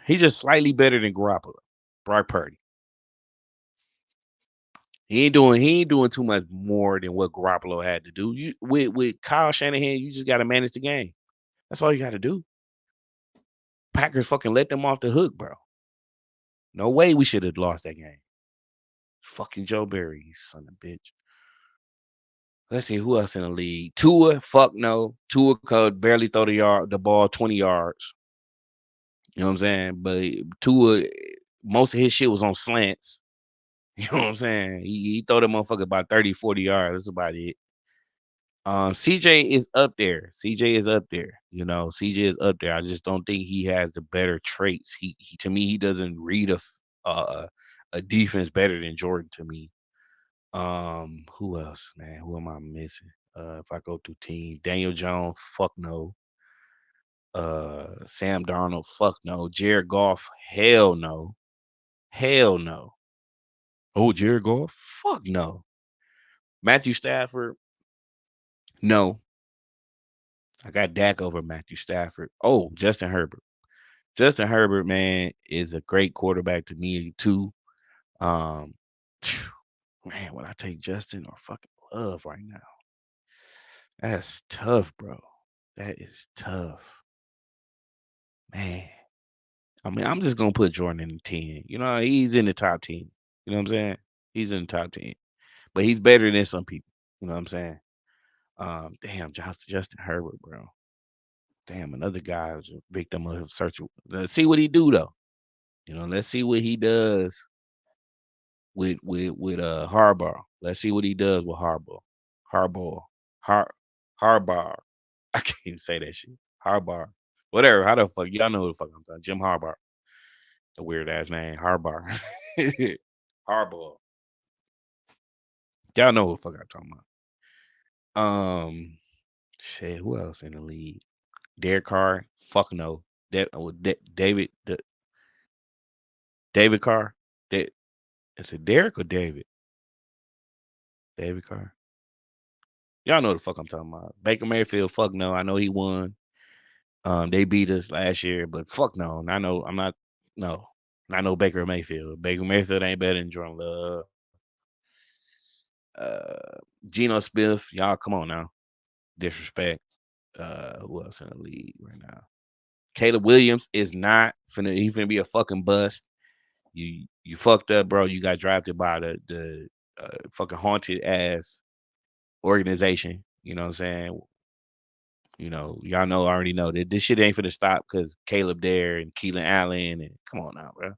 He's just slightly better than Garoppolo. Brock Purdy. He ain't doing too much more than what Garoppolo had to do. You with Kyle Shanahan, you just gotta manage the game. That's all you gotta do. Packers fucking let them off the hook, bro. No way we should have lost that game. Fucking Joe Barry, you son of a bitch. Let's see who else in the league. Tua, fuck no. Tua could barely throw the ball 20 yards. You know what I'm saying? But Tua, most of his shit was on slants. You know what I'm saying? He throw the motherfucker about 30, 40 yards. That's about it. CJ is up there. CJ is up there. CJ is up there. I just don't think he has the better traits. He to me, he doesn't read a defense better than Jordan to me. Who else, man? Who am I missing? If I go through team, Daniel Jones, fuck no. Sam Darnold, fuck no. Jared Goff, hell no. Hell no. Oh, Jared Goff? Fuck no. Matthew Stafford, no. I got Dak over Matthew Stafford. Oh, Justin Herbert. Justin Herbert, man, is a great quarterback to me too. Um, man, would I take Justin or fucking Love right now? That's tough, bro. That is tough, man. I mean, I'm just gonna put Jordan in the 10. He's in the top 10. You know what I'm saying? He's in the top 10, but he's better than some people. You know what I'm saying? Damn, Justin Herbert, bro. Damn, another guy who's a victim of search. Let's see what he do though. Let's see what he does with Harbaugh. Let's see what he does with Harbaugh. Harbaugh. Har Harbaugh. I can't even say that shit. Harbaugh. Whatever. How the fuck y'all know who the fuck I'm talking? Jim Harbaugh. A weird ass name. Harbaugh. Harbaugh. Y'all know who the fuck I'm talking about. Shit. Who else in the league? Derek Carr. Fuck no. David Carr. Is it Derek or David? David Carr. Y'all know the fuck I'm talking about. Baker Mayfield, fuck no. I know he won. They beat us last year, but fuck no. I know I'm not no. Not no Baker Mayfield. Baker Mayfield ain't better than Jordan Love. Geno Smith, y'all come on now. Disrespect. Who else in the league right now? Caleb Williams is not finna he finna be a fucking bust. You fucked up, bro. You got drafted by the fucking haunted ass organization. You know what I'm saying? Y'all know already know that this shit ain't finna stop because Caleb Dare and Keelan Allen and come on now, bro.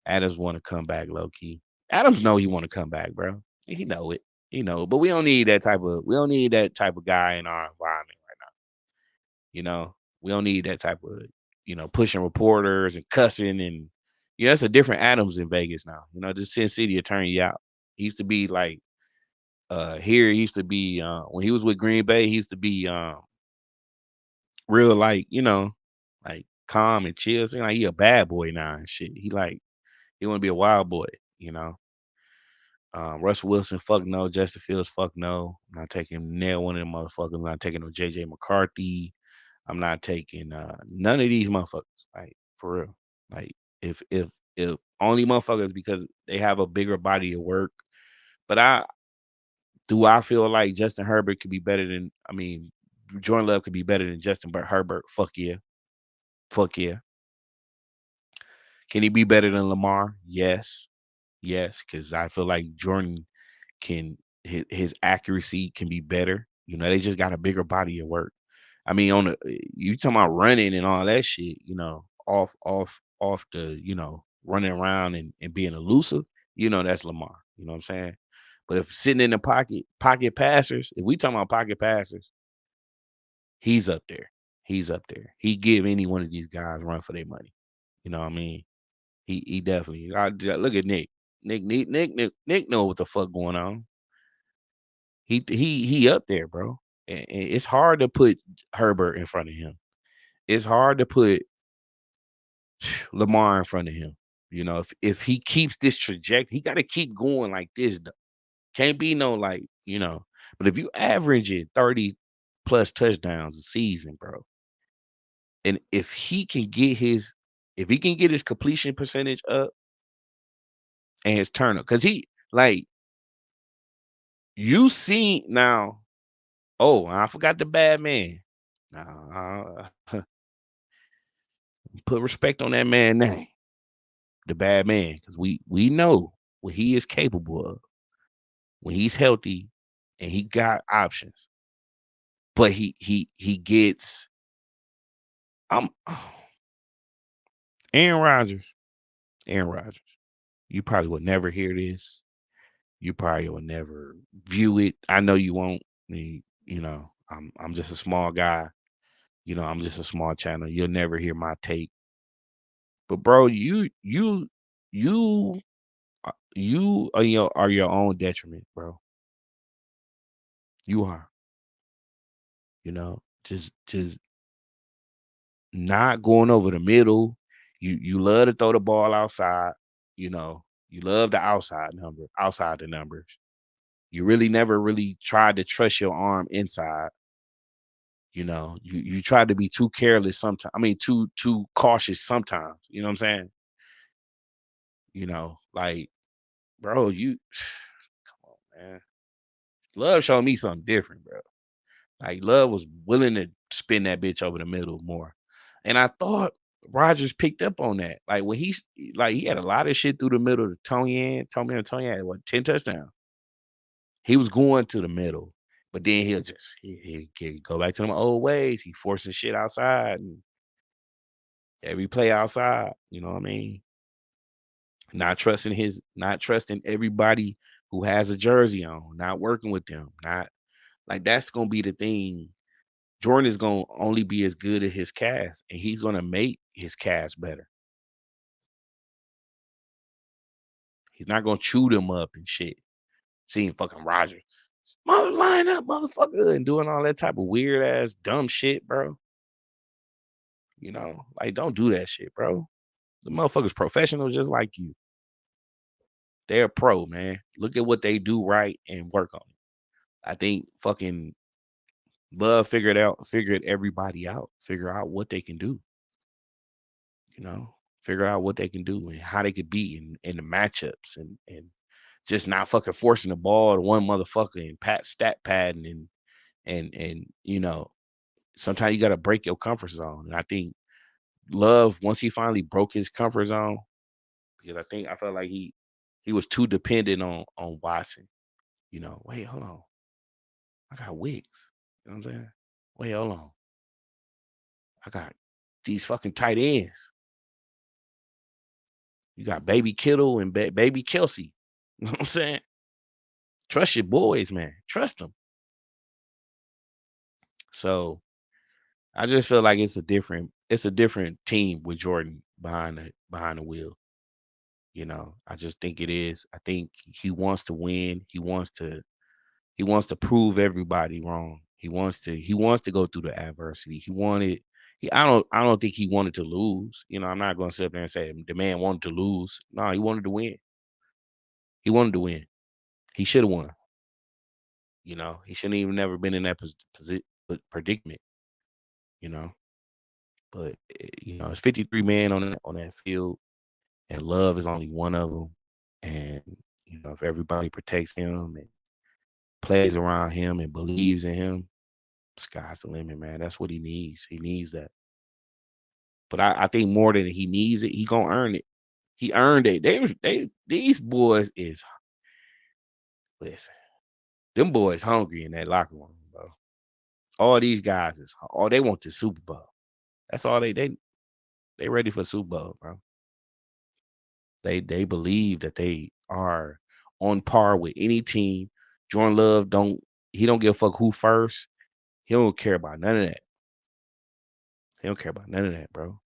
Adams want to come back low key. Adams know he want to come back, bro. He know it. But we don't need that type of guy in our environment right now. We don't need that type of pushing reporters and cussing and it's a different Adams in Vegas now. Just Sin City will turn you out. He used to be like here. He used to be when he was with Green Bay. He used to be real like like calm and chill. Seem like he a bad boy now and shit. He want to be a wild boy. You know. Russell Wilson, fuck no. Justin Fields, fuck no. I'm not taking nail one of them motherfuckers. I'm not taking no JJ McCarthy. I'm not taking none of these motherfuckers. Like for real. Like if only motherfuckers because they have a bigger body of work. But I feel like Justin Herbert could be better than Jordan Love could be better than Justin Herbert. Fuck yeah. Fuck yeah. Can he be better than Lamar? Yes. Yes, because I feel like Jordan can his accuracy can be better. They just got a bigger body of work. I mean, on the you talking about running and all that shit, off the, running around and being elusive, that's Lamar. You know what I'm saying? But if sitting in the pocket passers, if we talking about pocket passers, he's up there. He's up there. He give any one of these guys run for their money. You know what I mean? He definitely. Look at Nick. Nick know what the fuck going on. He up there, bro. And it's hard to put Herbert in front of him. It's hard to put Lamar in front of him. If he keeps this trajectory, he got to keep going like this. Though. Can't be no like. But if you average it 30 plus touchdowns a season, bro, and if he can get his completion percentage up and his turnover, because he like you see now. Oh, I forgot the bad man. Nah, put respect on that man name, the bad man, because we know what he is capable of when he's healthy and he got options. But he gets I'm Aaron Rodgers. Aaron Rodgers. You probably would never hear this. You probably will never view it. I know you won't. I'm just a small guy. I'm just a small channel. You'll never hear my take. But bro, you you are your own detriment, bro. You are. Just not going over the middle. You love to throw the ball outside. You love the outside the numbers. You really never really tried to trust your arm inside. You try to be too careless sometimes. I mean, too cautious sometimes. You know what I'm saying? Like, bro, you come on, man. Love showed me something different, bro. Like Love was willing to spin that bitch over the middle more. And I thought Rogers picked up on that. Like when he had a lot of shit through the middle to Tony had what 10 touchdowns. He was going to the middle, but then he'll just he'll go back to them old ways. He forcing shit outside and every play outside. You know what I mean? Not trusting everybody who has a jersey on, not working with them, not like that's gonna be the thing. Jordan is gonna only be as good as his cast, and he's gonna make his cast better. He's not gonna chew them up and shit. Seeing fucking Roger, mother line up, motherfucker, and doing all that type of weird ass dumb shit, bro. Like don't do that shit, bro. The motherfucker's professional just like you. They're pro, man. Look at what they do right and work on it. I think fucking Love figured everybody out, figure out what they can do, you know, figure out what they can do and how they could be in the matchups and just not fucking forcing the ball to one motherfucker and stat padding and sometimes you gotta break your comfort zone. And I think Love, once he finally broke his comfort zone, because I felt like he was too dependent on Watson. Wait, hold on. I got Wicks. You know what I'm saying? Wait, hold on. I got these fucking tight ends. You got Baby Kittle and Baby Kelsey. You know what I'm saying? Trust your boys, man. Trust them. So I just feel like it's a different team with Jordan behind the wheel. I just think it is. I think he wants to win. He wants to prove everybody wrong. He wants to go through the adversity. I don't think he wanted to lose. I'm not going to sit there and say the man wanted to lose. No, he wanted to win. He wanted to win. He should have won. He shouldn't even never been in that predicament. You know, but it's 53 men on that field, and Love is only one of them. And if everybody protects him and plays around him and believes in him, sky's the limit, man. That's what he needs. He needs that. But I think more than he needs it, he gonna earn it. He earned it. These boys is listen. Them boys hungry in that locker room, bro. All these guys all they want is Super Bowl. That's all they ready for Super Bowl, bro. They believe that they are on par with any team. Jordan Love don't give a fuck who first. He don't care about none of that. He don't care about none of that, bro.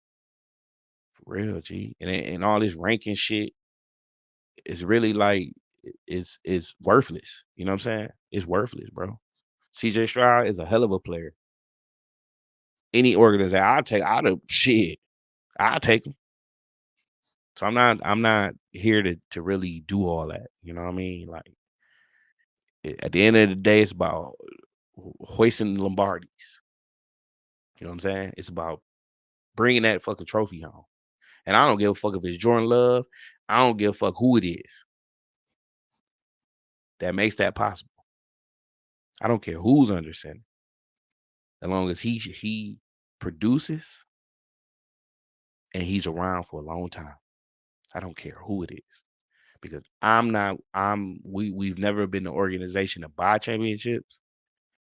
For real, G. And all this ranking shit is really like it's worthless. You know what I'm saying? It's worthless, bro. CJ Stroud is a hell of a player. Any organization, I'll take out of shit. I'll take him. So I'm not here to really do all that. You know what I mean? Like at the end of the day, it's about hoisting Lombardis. You know what I'm saying? It's about bringing that fucking trophy home. And I don't give a fuck if it's Jordan Love. I don't give a fuck who it is that makes that possible. I don't care who's under center. As long as he produces and he's around for a long time. I don't care who it is. Because we've never been the organization to buy championships.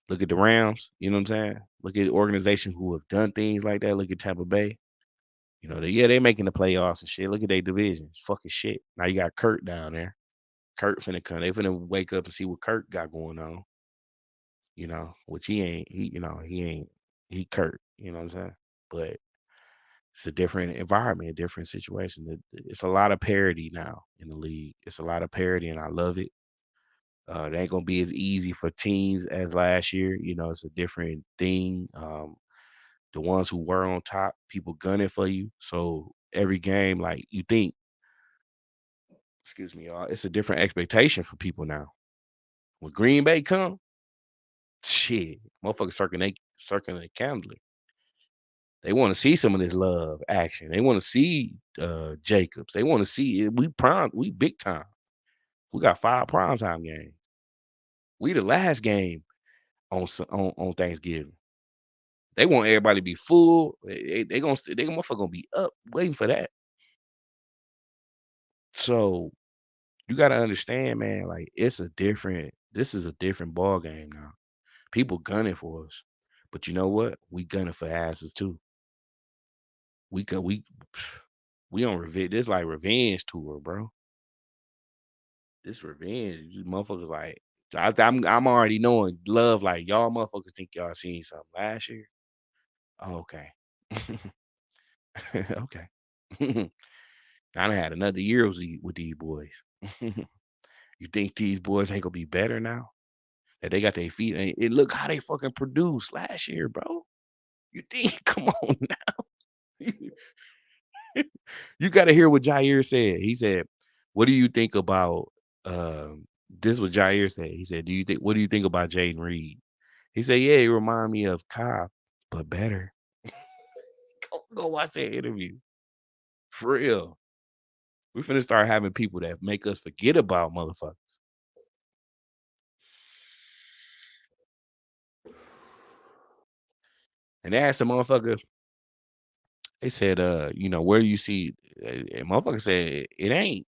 Look at the Rams, you know what I'm saying? Look at organizations who have done things like that. Look at Tampa Bay. They making the playoffs and shit. Look at their division. It's fucking shit. Now you got Kurt down there. Kurt finna come. They finna wake up and see what Kurt got going on. Which he ain't. He ain't. He Kurt. You know what I'm saying? But it's a different environment, a different situation. It's a lot of parity now in the league. It's a lot of parity, and I love it. It ain't gonna be as easy for teams as last year. It's a different thing. The ones who were on top, people gunning for you. So every game, like you think, excuse me, y'all, it's a different expectation for people now. When Green Bay come, shit, motherfuckers circling the calendar. They want to see some of this love action. They want to see Jacobs. They want to see it. We big time. We got 5 primetime games. We the last game on Thanksgiving. They want everybody to be full. They motherfucker gonna be up waiting for that. So you gotta understand, man. Like this is a different ball game now. People gunning for us, but you know what? We gunning for asses too. We go we on revenge. This like revenge tour, bro. This revenge. You motherfuckers like I'm already knowing love. Like y'all motherfuckers think y'all seen something last year. Oh, okay. Okay. I done had another year with these boys. You think these boys ain't gonna be better now? That they got their feet and look how they fucking produced last year, bro. You think? Come on now. You gotta hear what Jair said. He said, "What do you think about?" This is what Jair said. He said, What do you think about Jaden Reed?" He said, "Yeah, he remind me of Cobb, but better." Go watch that interview for real. We finna start having people that make us forget about motherfuckers. And they asked the motherfucker, they said, where do you see? And motherfucker said, it ain't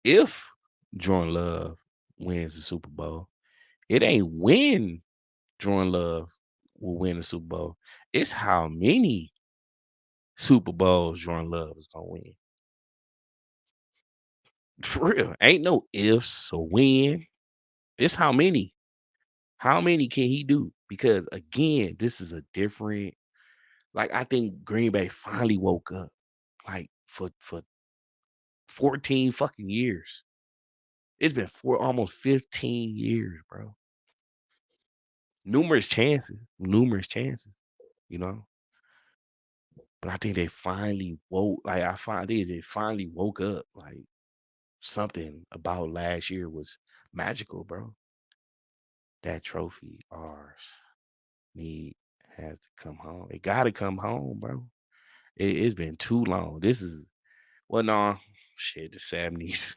if Jordan Love wins the Super Bowl. It ain't when Jordan Love will win the Super Bowl. It's how many Super Bowls Jordan Love is gonna win. For real. Ain't no ifs or when. It's how many. How many can he do? Because again, this is a different, like I think Green Bay finally woke up. Like for 14 fucking years. It's been for almost 15 years, bro. Numerous chances, you know. But I think they finally woke. Like I think they finally woke up. Like something about last year was magical, bro. That trophy, ours, need has to come home. It got to come home, bro. It's been too long. This is well, no, shit, the 70s,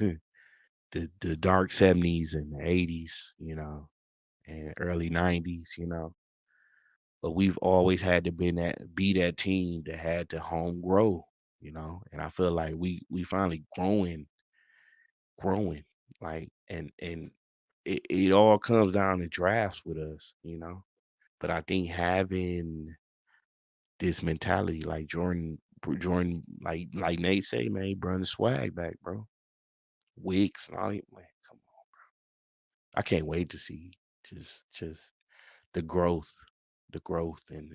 the dark 70s and the 80s, and early 90s, but we've always had to be that team that had to home grow, and I feel like we finally growing, like, and it all comes down to drafts with us, but I think having this mentality, like Jordan, like Nate say, man, he brought the swag back, bro. Wicks and all that, man, come on. I can't wait to see just the growth, and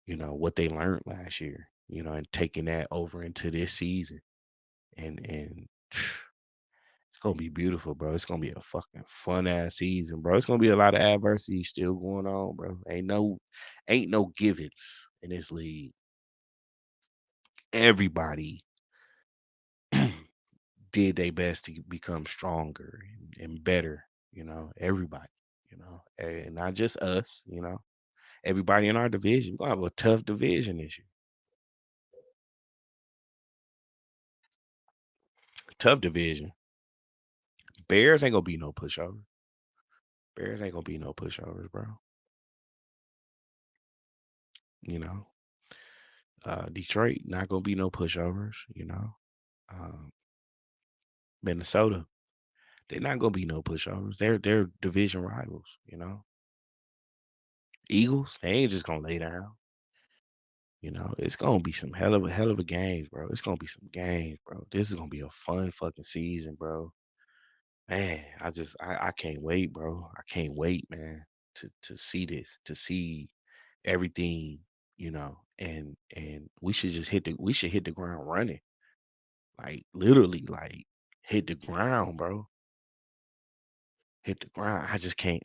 what they learned last year, and taking that over into this season, and it's gonna be beautiful, bro. It's gonna be a fucking fun ass season, bro. It's gonna be a lot of adversity still going on, bro. Ain't no givens in this league. Everybody did their best to become stronger and better, everybody, and not just us, everybody in our division. We're gonna have a tough division this year. Tough division. Bears ain't gonna be no pushover. Bears ain't gonna be no pushovers, bro. You know, Detroit not gonna be no pushovers. Um, Minnesota, they're not gonna be no pushovers. They're division rivals. Eagles, they ain't just gonna lay down. It's gonna be some hell of a games, bro. It's gonna be some games, bro. This is gonna be a fun fucking season, bro. Man, I can't wait, bro. I can't wait, man, to see this, to see everything, and we should hit the ground running. Like literally, like hit the ground, bro. Hit the ground. I just can't.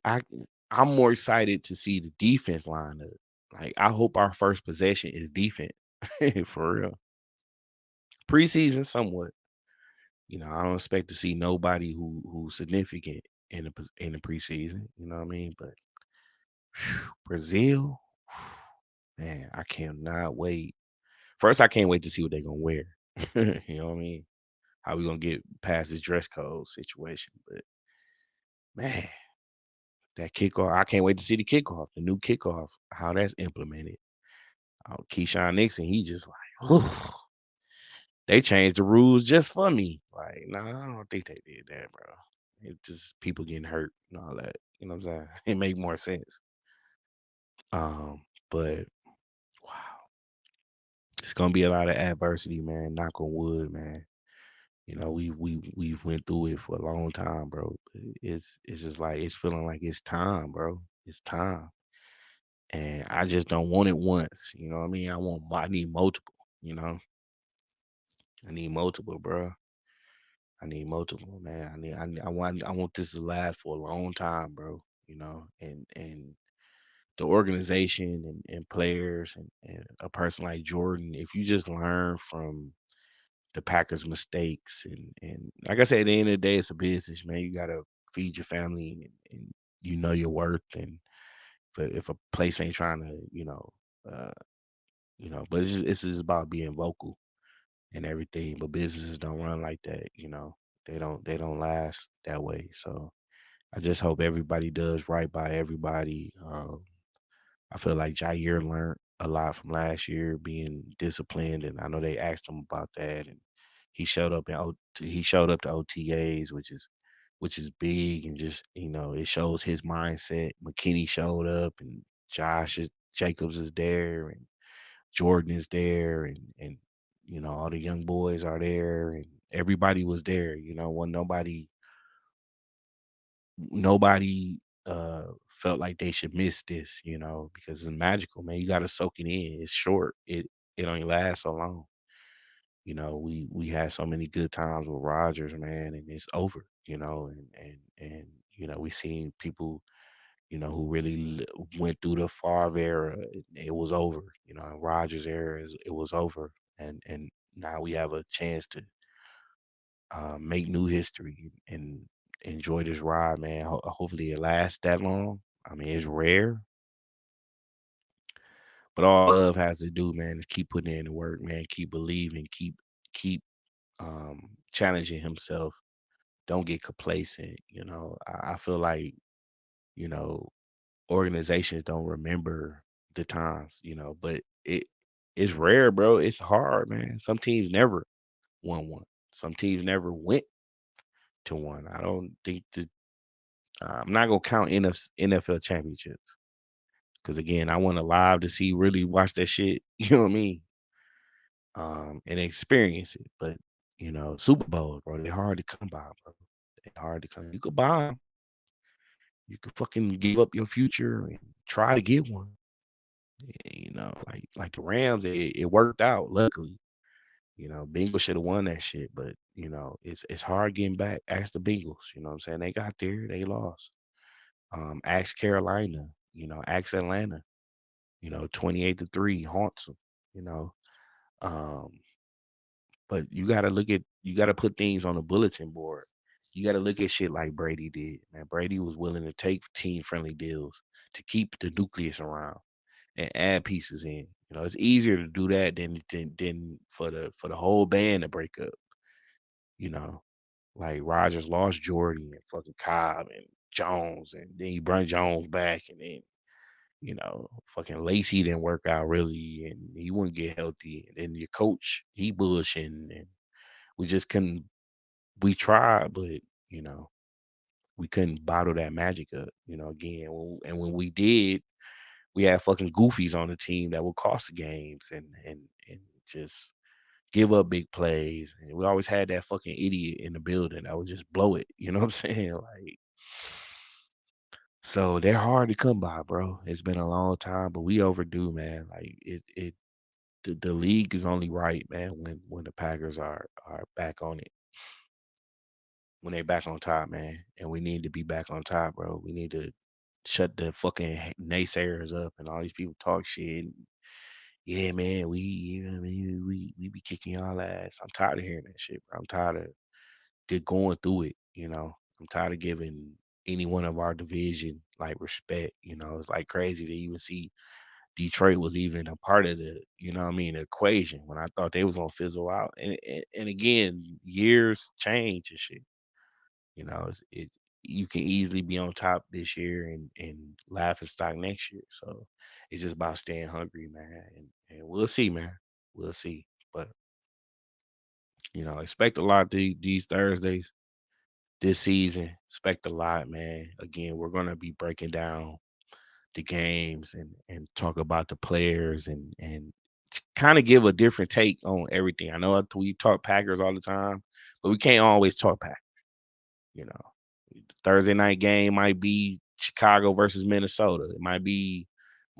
I'm more excited to see the defense line up. Like I hope our first possession is defense. For real. Preseason somewhat. I don't expect to see nobody who's significant in the preseason. You know what I mean? But Brazil, man, I cannot wait. First, I can't wait to see what they're gonna wear. You know what I mean? How we gonna get past this dress code situation? But man, that kickoff, I can't wait to see the kickoff, the new kickoff, how that's implemented. Keyshawn Nixon, he just like, they changed the rules just for me. Like, nah, I don't think they did that, bro. It just people getting hurt and all that. You know what I'm saying? It make more sense. But wow, it's gonna be a lot of adversity, man. Knock on wood, man. We've went through it for a long time, bro. It's just like it's feeling like it's time, bro. It's time, and I just don't want it once. You know what I mean? I need multiple. You know, I need multiple, bro. I need multiple, man. I want this to last for a long time, bro. And the organization and players and a person like Jordan, if you just learn from the Packers' mistakes and like I said, at the end of the day, it's a business, man. You gotta feed your family and you know your worth. And if a place ain't trying to, uh, but it's just about being vocal and everything. But businesses don't run like that, they don't last that way. So I just hope everybody does right by everybody. I feel like Jair learned a lot from last year being disciplined, and I know they asked him about that, and he showed up to OTAs, which is big, and just it shows his mindset. McKinney showed up, and Jacobs is there, and Jordan is there, and all the young boys are there, and everybody was there. When nobody felt like they should miss this, because it's magical, man. You got to soak it in. It's short. It only lasts so long. We had so many good times with Rogers, man, and it's over, and we seen people, who really went through the Favre era. It was over, and Rogers era it was over, and now we have a chance to make new history and enjoy this ride, man. Hopefully it lasts that long. I mean, it's rare, but all Love has to do, man, is keep putting in the work, man. Keep believing, keep challenging himself. Don't get complacent. I feel like you know organizations don't remember the times, but it's rare, bro. It's hard, man. Some teams never won one. Some teams never went to one. I don't think that I'm not gonna count NFL championships because again, I want to live to see really watch that shit. You know what I mean? And experience it. But Super Bowls, bro, they're hard to come by, bro. They're hard to come. You could buy them. You could fucking give up your future and try to get one. Like the Rams, it worked out. Luckily, Bengals should have won that shit, but it's hard getting back. Ask the Bengals. You know what I'm saying? They got there, they lost. Ask Carolina. Ask Atlanta. 28-3 haunts them. You know, um, but you gotta put things on a bulletin board. You gotta look at shit like Brady did. Man, Brady was willing to take team friendly deals to keep the nucleus around and add pieces in. It's easier to do that than for the whole band to break up. You know, like Rogers lost Jordy and fucking Cobb and Jones, and then he brought Jones back, and then fucking Lacey didn't work out really, and he wouldn't get healthy. And then your coach, he bullshitting, and we just couldn't. We tried, but you know, we couldn't bottle that magic up. Again, and when we did, we had fucking goofies on the team that would cost the games and just give up big plays. And we always had that fucking idiot in the building that would just blow it. You know what I'm saying? Like, so they're hard to come by, bro. It's been a long time, but we overdue, man. Like the league is only right, man, when the Packers are back on it. When they back on top, man. And we need to be back on top, bro. We need to shut the fucking naysayers up and all these people talk shit. Yeah, man, you know what I mean? We be kicking y'all ass. I'm tired of hearing that shit, bro. I'm tired of going through it. I'm tired of giving any one of our division like respect. It's like crazy to even see Detroit was even a part of the, what I mean, equation when I thought they was gonna fizzle out. And again, years change and shit. You can easily be on top this year and laughing stock next year. So it's just about staying hungry, man. And we'll see, man. We'll see. But expect a lot these Thursdays this season. Expect a lot, man. Again, we're gonna be breaking down the games and talk about the players and kind of give a different take on everything. I know we talk Packers all the time, but we can't always talk Packers. You know, Thursday night game might be Chicago versus Minnesota. It might be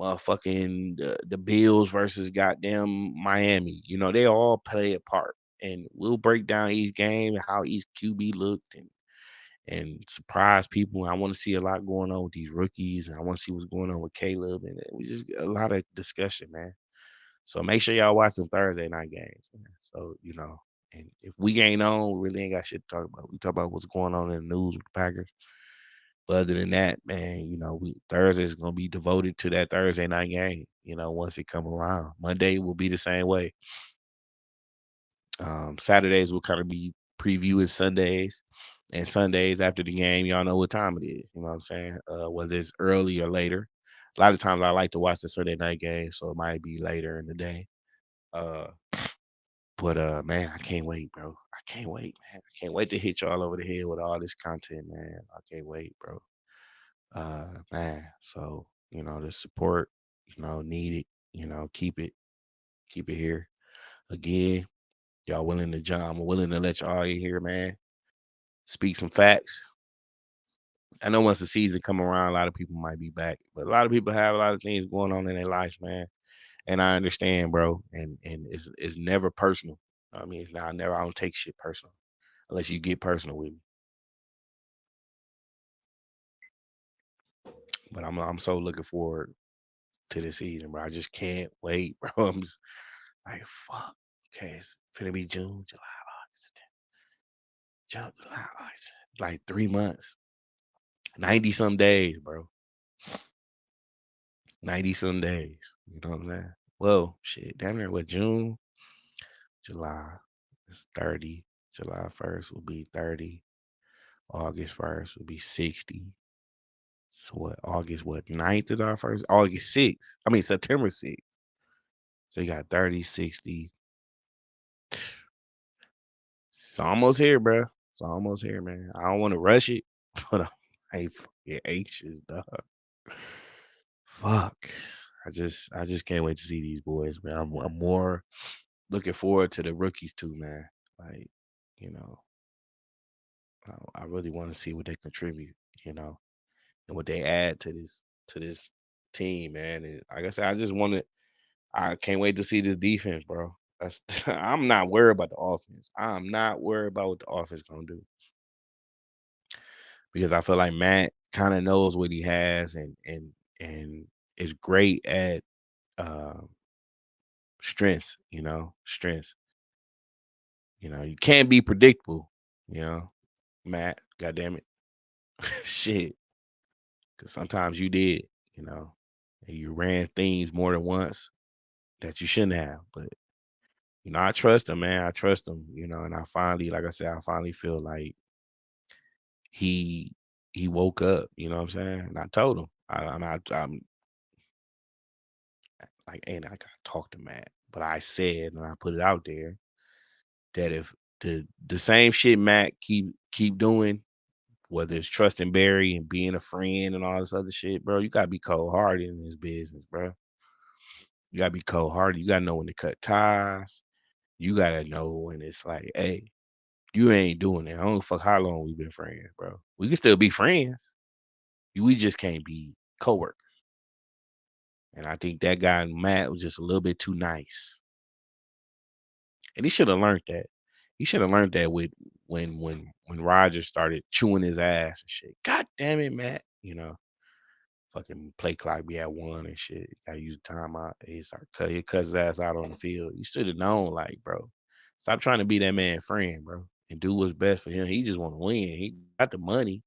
motherfucking the Bills versus goddamn Miami. They all play a part. And we'll break down each game and how each QB looked and surprise people. I want to see a lot going on with these rookies, and I want to see what's going on with Caleb. And we just a lot of discussion, man. So make sure y'all watch some Thursday night games. Man. So and if we ain't on, we really ain't got shit to talk about. We talk about what's going on in the news with the Packers. But other than that, man, we Thursday is gonna be devoted to that Thursday night game. Once it come around, Monday will be the same way. Saturdays will kind of be previewing Sundays, and Sundays after the game, y'all know what time it is. You know what I'm saying? Whether it's early or later. A lot of times I like to watch the Sunday night game, so it might be later in the day. Uh, but man, I can't wait, bro. I can't wait, man. I can't wait to hit y'all over the head with all this content, man. I can't wait, bro. Man. So the support, needed. Keep it here. Again, y'all willing to jump? I'm willing to let y'all in here, man. Speak some facts. I know once the season come around, a lot of people might be back, but a lot of people have a lot of things going on in their lives, man. And I understand, bro. And it's never personal. I mean, it's not never. I don't take shit personal unless you get personal with me. But I'm so looking forward to this season, bro. I just can't wait, bro. I'm just like, fuck. Okay, it's finna be June, July, August, June, July, August. Like 3 months, 90 some days, bro. 90 some days. You know what I'm saying? Well, shit, damn near what June, July is 30. July 1st will be 30. August 1st will be 60. So what? August what? 9th is our first. August 6th. I mean September 6th. So you got 30, 60. It's almost here, bro. It's almost here, man. I don't want to rush it, but I'm like fucking anxious, dog. Fuck. I just can't wait to see these boys, man. I'm more looking forward to the rookies too, man. Like, you know, I really want to see what they contribute, you know, and what they add to this team, man. And like I said, I can't wait to see this defense, bro. That's I'm not worried about the offense. I'm not worried about what the offense gonna do because I feel like Matt kind of knows what he has and is great at uh, strengths. Strengths. You can't be predictable. You know, Matt. God damn it, shit. Because sometimes you did. You know, and you ran things more than once that you shouldn't have. But I trust him, man. I trust him. And I finally, like I said, I finally feel like he he woke up. You know what I'm saying? And I told him, I'm like, and I got to talk to Matt, but I said, and I put it out there that if the same shit Matt keep doing, whether it's trusting Barry and being a friend and all this other shit, bro, you gotta be cold hearted in this business, bro. You gotta be cold hearted. You gotta know when to cut ties. You gotta know when it's like, hey, you ain't doing it. I don't fuck how long we've been friends, bro. We can still be friends. We just can't be coworkers. And I think that guy Matt was just a little bit too nice. And he should have learned that. He should have learned that with when Roger started chewing his ass and shit. God damn it, Matt. Fucking play clock be at 1 and shit. Gotta use the timeout. He cut his ass out on the field. You should have known, like, bro. Stop trying to be that man friend, bro. And do what's best for him. He just wanna win. He got the money.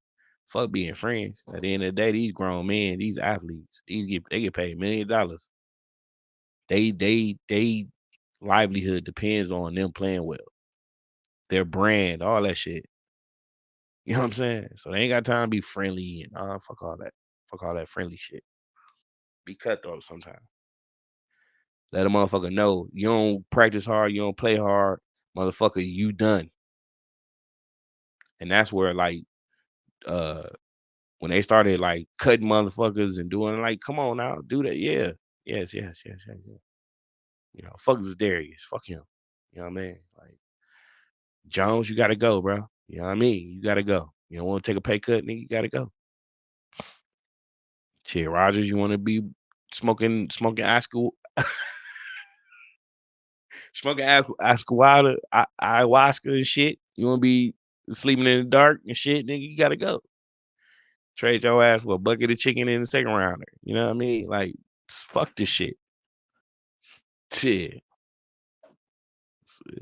Fuck being friends. At the end of the day, these grown men, these athletes, they get paid $1 million. They livelihood depends on them playing well. Their brand, all that shit. You know what I'm saying? So they ain't got time to be friendly and fuck all that. Fuck all that friendly shit. Be cutthroat sometimes. Let a motherfucker know you don't practice hard, you don't play hard, motherfucker, you done. And that's where like uh when they started like cutting motherfuckers and doing like, come on now, do that. Yeah. Yes, yes, yes, yes, yes. Fuck is Darius. Fuck him. You know what I mean? Like Jones, you gotta go, bro. You know what I mean? You gotta go. You don't want to take a pay cut, nigga, you gotta go. Shit, Rogers, you wanna be smoking smoking ayahuasca and shit. You wanna be sleeping in the dark and shit, nigga, you gotta go. Trade your ass for a bucket of chicken in the second rounder. You know what I mean? Like, fuck this shit. Shit.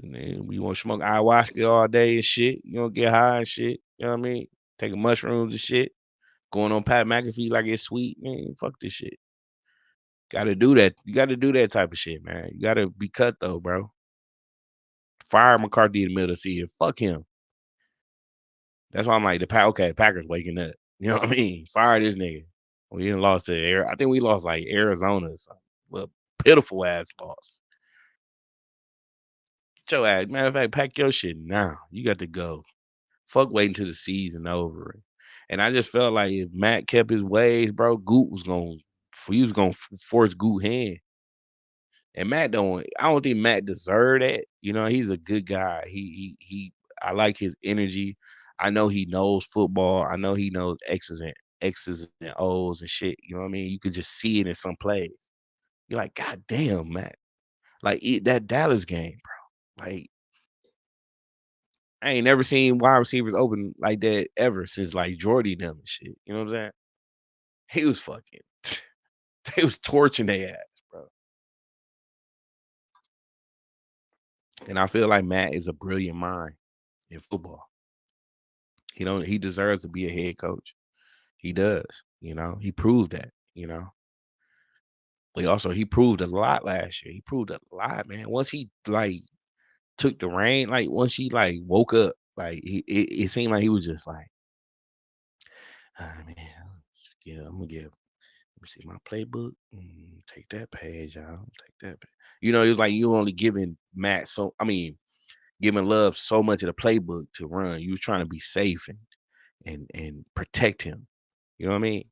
Man, we want to smoke ayahuasca all day and shit. You don't get high and shit. You know what I mean? Taking mushrooms and shit. Going on Pat McAfee like it's sweet. Man, fuck this shit. Gotta do that. You gotta do that type of shit, man. You gotta be cut though, bro. Fire McCarthy in the middle of the season. Fuck him. That's why I'm like okay, Packers waking up. You know what I mean? Fire this nigga. We didn't lost to Air. I think we lost like Arizona or something. Well, pitiful ass loss. Get your ass. Matter of fact, pack your shit now. You got to go. Fuck waiting till the season over. And I just felt like if Matt kept his ways, bro, Goot was going he was gonna force Goot hand. And I don't think Matt deserved that. He's a good guy. I like his energy. I know he knows football. I know he knows X's and O's and shit. You know what I mean? You could just see it in some plays. You're like, God damn, Matt. Like that Dallas game, bro. Like I ain't never seen wide receivers open like that ever since like Jordy them and shit. You know what I'm saying? He was fucking they was torching their ass, bro. And I feel like Matt is a brilliant mind in football. He deserves to be a head coach. He does, He proved that, But also he proved a lot last year. He proved a lot, man. Once he like took the reign, like once he like woke up, like it seemed like he was just like, ah man, yeah, I'm gonna give. Let me see my playbook. Take that page out. Take that. It was like you only giving Matt giving Love so much of the playbook to run. You was trying to be safe and protect him. You know what I mean?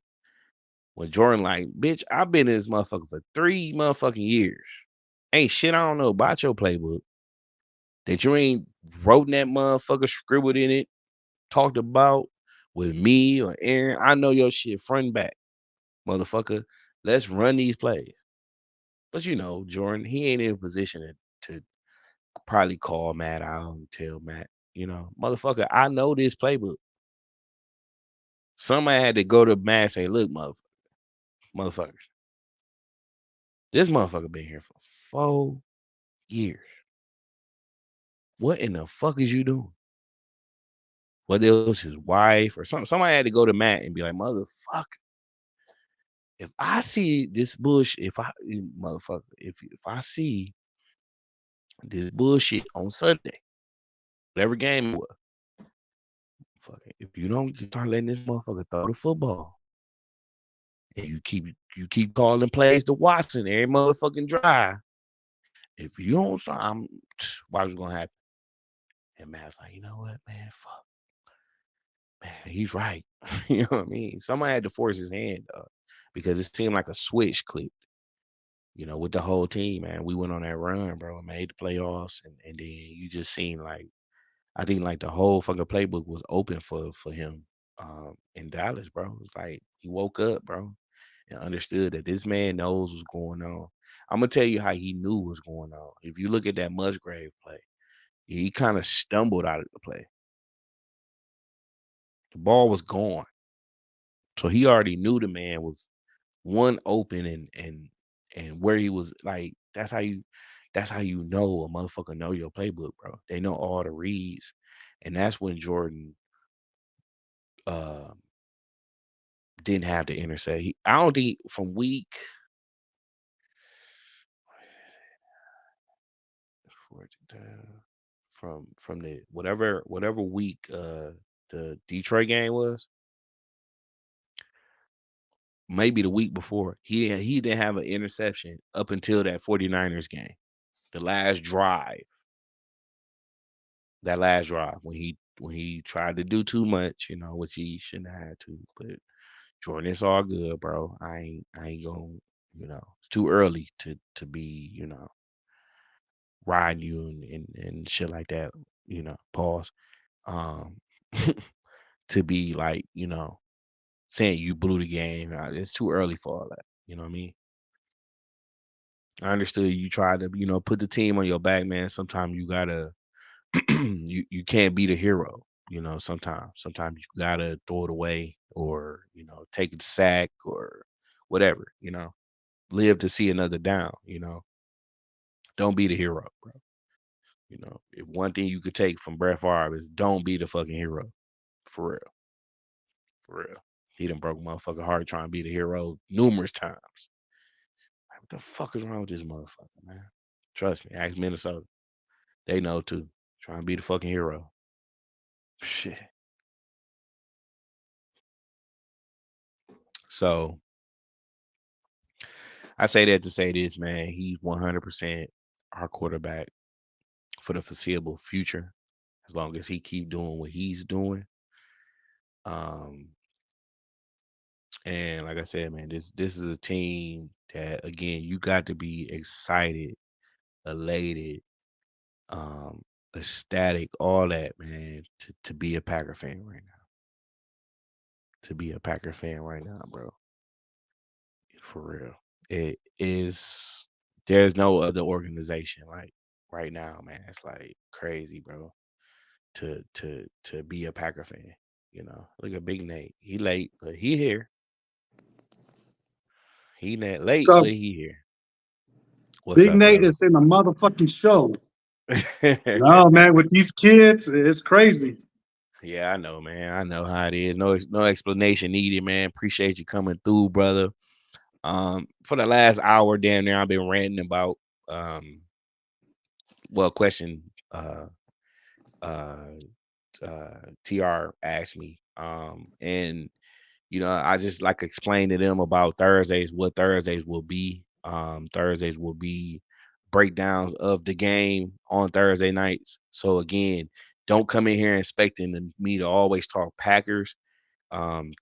When Jordan like, bitch, I've been in this motherfucker for 3 motherfucking years. Ain't shit I don't know about your playbook that you ain't wrote in that motherfucker, scribbled in it, talked about with me or Aaron. I know your shit front and back, motherfucker. Let's run these plays. But Jordan, he ain't in a position to probably call Matt out and tell Matt, motherfucker, I know this playbook. Somebody had to go to Matt and say, look, motherfucker, this motherfucker been here for 4 years. What in the fuck is you doing? Whether it was his wife or something, somebody had to go to Matt and be like, motherfucker, if I see this bullshit, motherfucker, if I see this bullshit on Sunday, whatever game it was, if you don't start letting this motherfucker throw the football, and you keep calling plays to Watson every motherfucking drive, if you don't start, what's gonna happen? And Matt's like, you know what, man, fuck, man, he's right. You know what I mean? Somebody had to force his hand, because it seemed like a switch clicked. With the whole team, man, we went on that run, bro, made the playoffs, and then you just seen like I think like the whole fucking playbook was open for him in Dallas, bro. It's like he woke up, bro, and understood that this man knows what's going on. I'm gonna tell you how he knew what's going on. If you look at that Musgrave play, he kind of stumbled out of the play. The ball was gone, so he already knew the man was one open and where he was like. That's how you know a motherfucker know your playbook, bro. They know all the reads, and that's when Jordan uh didn't have to intersect. I don't think from week from the whatever week the Detroit game was, maybe the week before, he didn't have an interception up until that 49ers game. The last drive. That last drive when he tried to do too much, which he shouldn't have had to. But Jordan, it's all good, bro. I ain't gonna, it's too early to be, riding you and shit like that, pause. Um to be like, saying you blew the game. It's too early for all that. You know what I mean? I understood you tried to, put the team on your back, man. Sometimes you gotta you can't be the hero, sometimes you gotta throw it away or, take a sack or whatever, live to see another down, don't be the hero, bro. If one thing you could take from Brett Favre is don't be the fucking hero. For real. For real. He done broke motherfucker heart trying to be the hero numerous times. Like, what the fuck is wrong with this motherfucker, man? Trust me, ask Minnesota. They know too. Trying to be the fucking hero. Shit. So I say that to say this, man. He's 100% our quarterback for the foreseeable future, as long as he keep doing what he's doing. Um, and like I said, man, this is a team that again you got to be excited, elated, um, ecstatic, all that, man, to be a Packer fan right now. To be a Packer fan right now, bro. For real. It is there's no other organization like right now, man. It's like crazy, bro. to be a Packer fan. Look at Big Nate. He late, but he here. He not late, So but he here. What's Big up, Nate brother? is in a motherfucking show. No, man, with these kids, it's crazy. Yeah, I know, man. I know how it is. No explanation needed, man. Appreciate you coming through, brother. For the last hour, damn near, I've been ranting about um, question uh uh TR asked me. And I just like explain to them about Thursdays, what Thursdays will be. Thursdays will be breakdowns of the game on Thursday nights. So again, don't come in here expecting me to always talk Packers.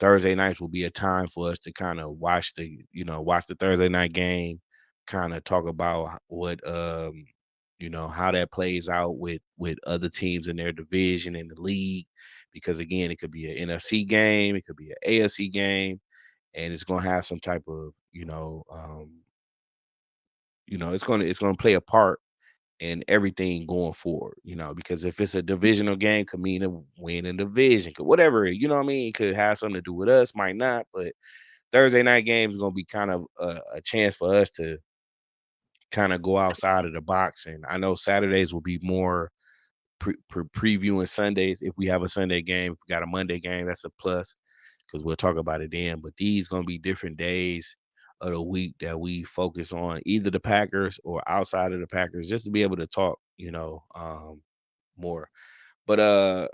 Thursday nights will be a time for us to kind of watch the Thursday night game, kind of talk about what how that plays out with other teams in their division in the league, because again, it could be an NFC game, it could be an AFC game, and it's gonna have some type of it's gonna play a part in everything going forward, because if it's a divisional game, could mean a win in division, could whatever, what I mean, it could have something to do with us, might not, but Thursday night game is gonna be kind of a chance for us to kind of go outside of the box. And I know Saturdays will be more previewing Sundays. If we have a Sunday game, if we got a Monday game, that's a plus because we'll talk about it then. But these gonna be different days of the week that we focus on either the Packers or outside of the Packers, just to be able to talk, more. But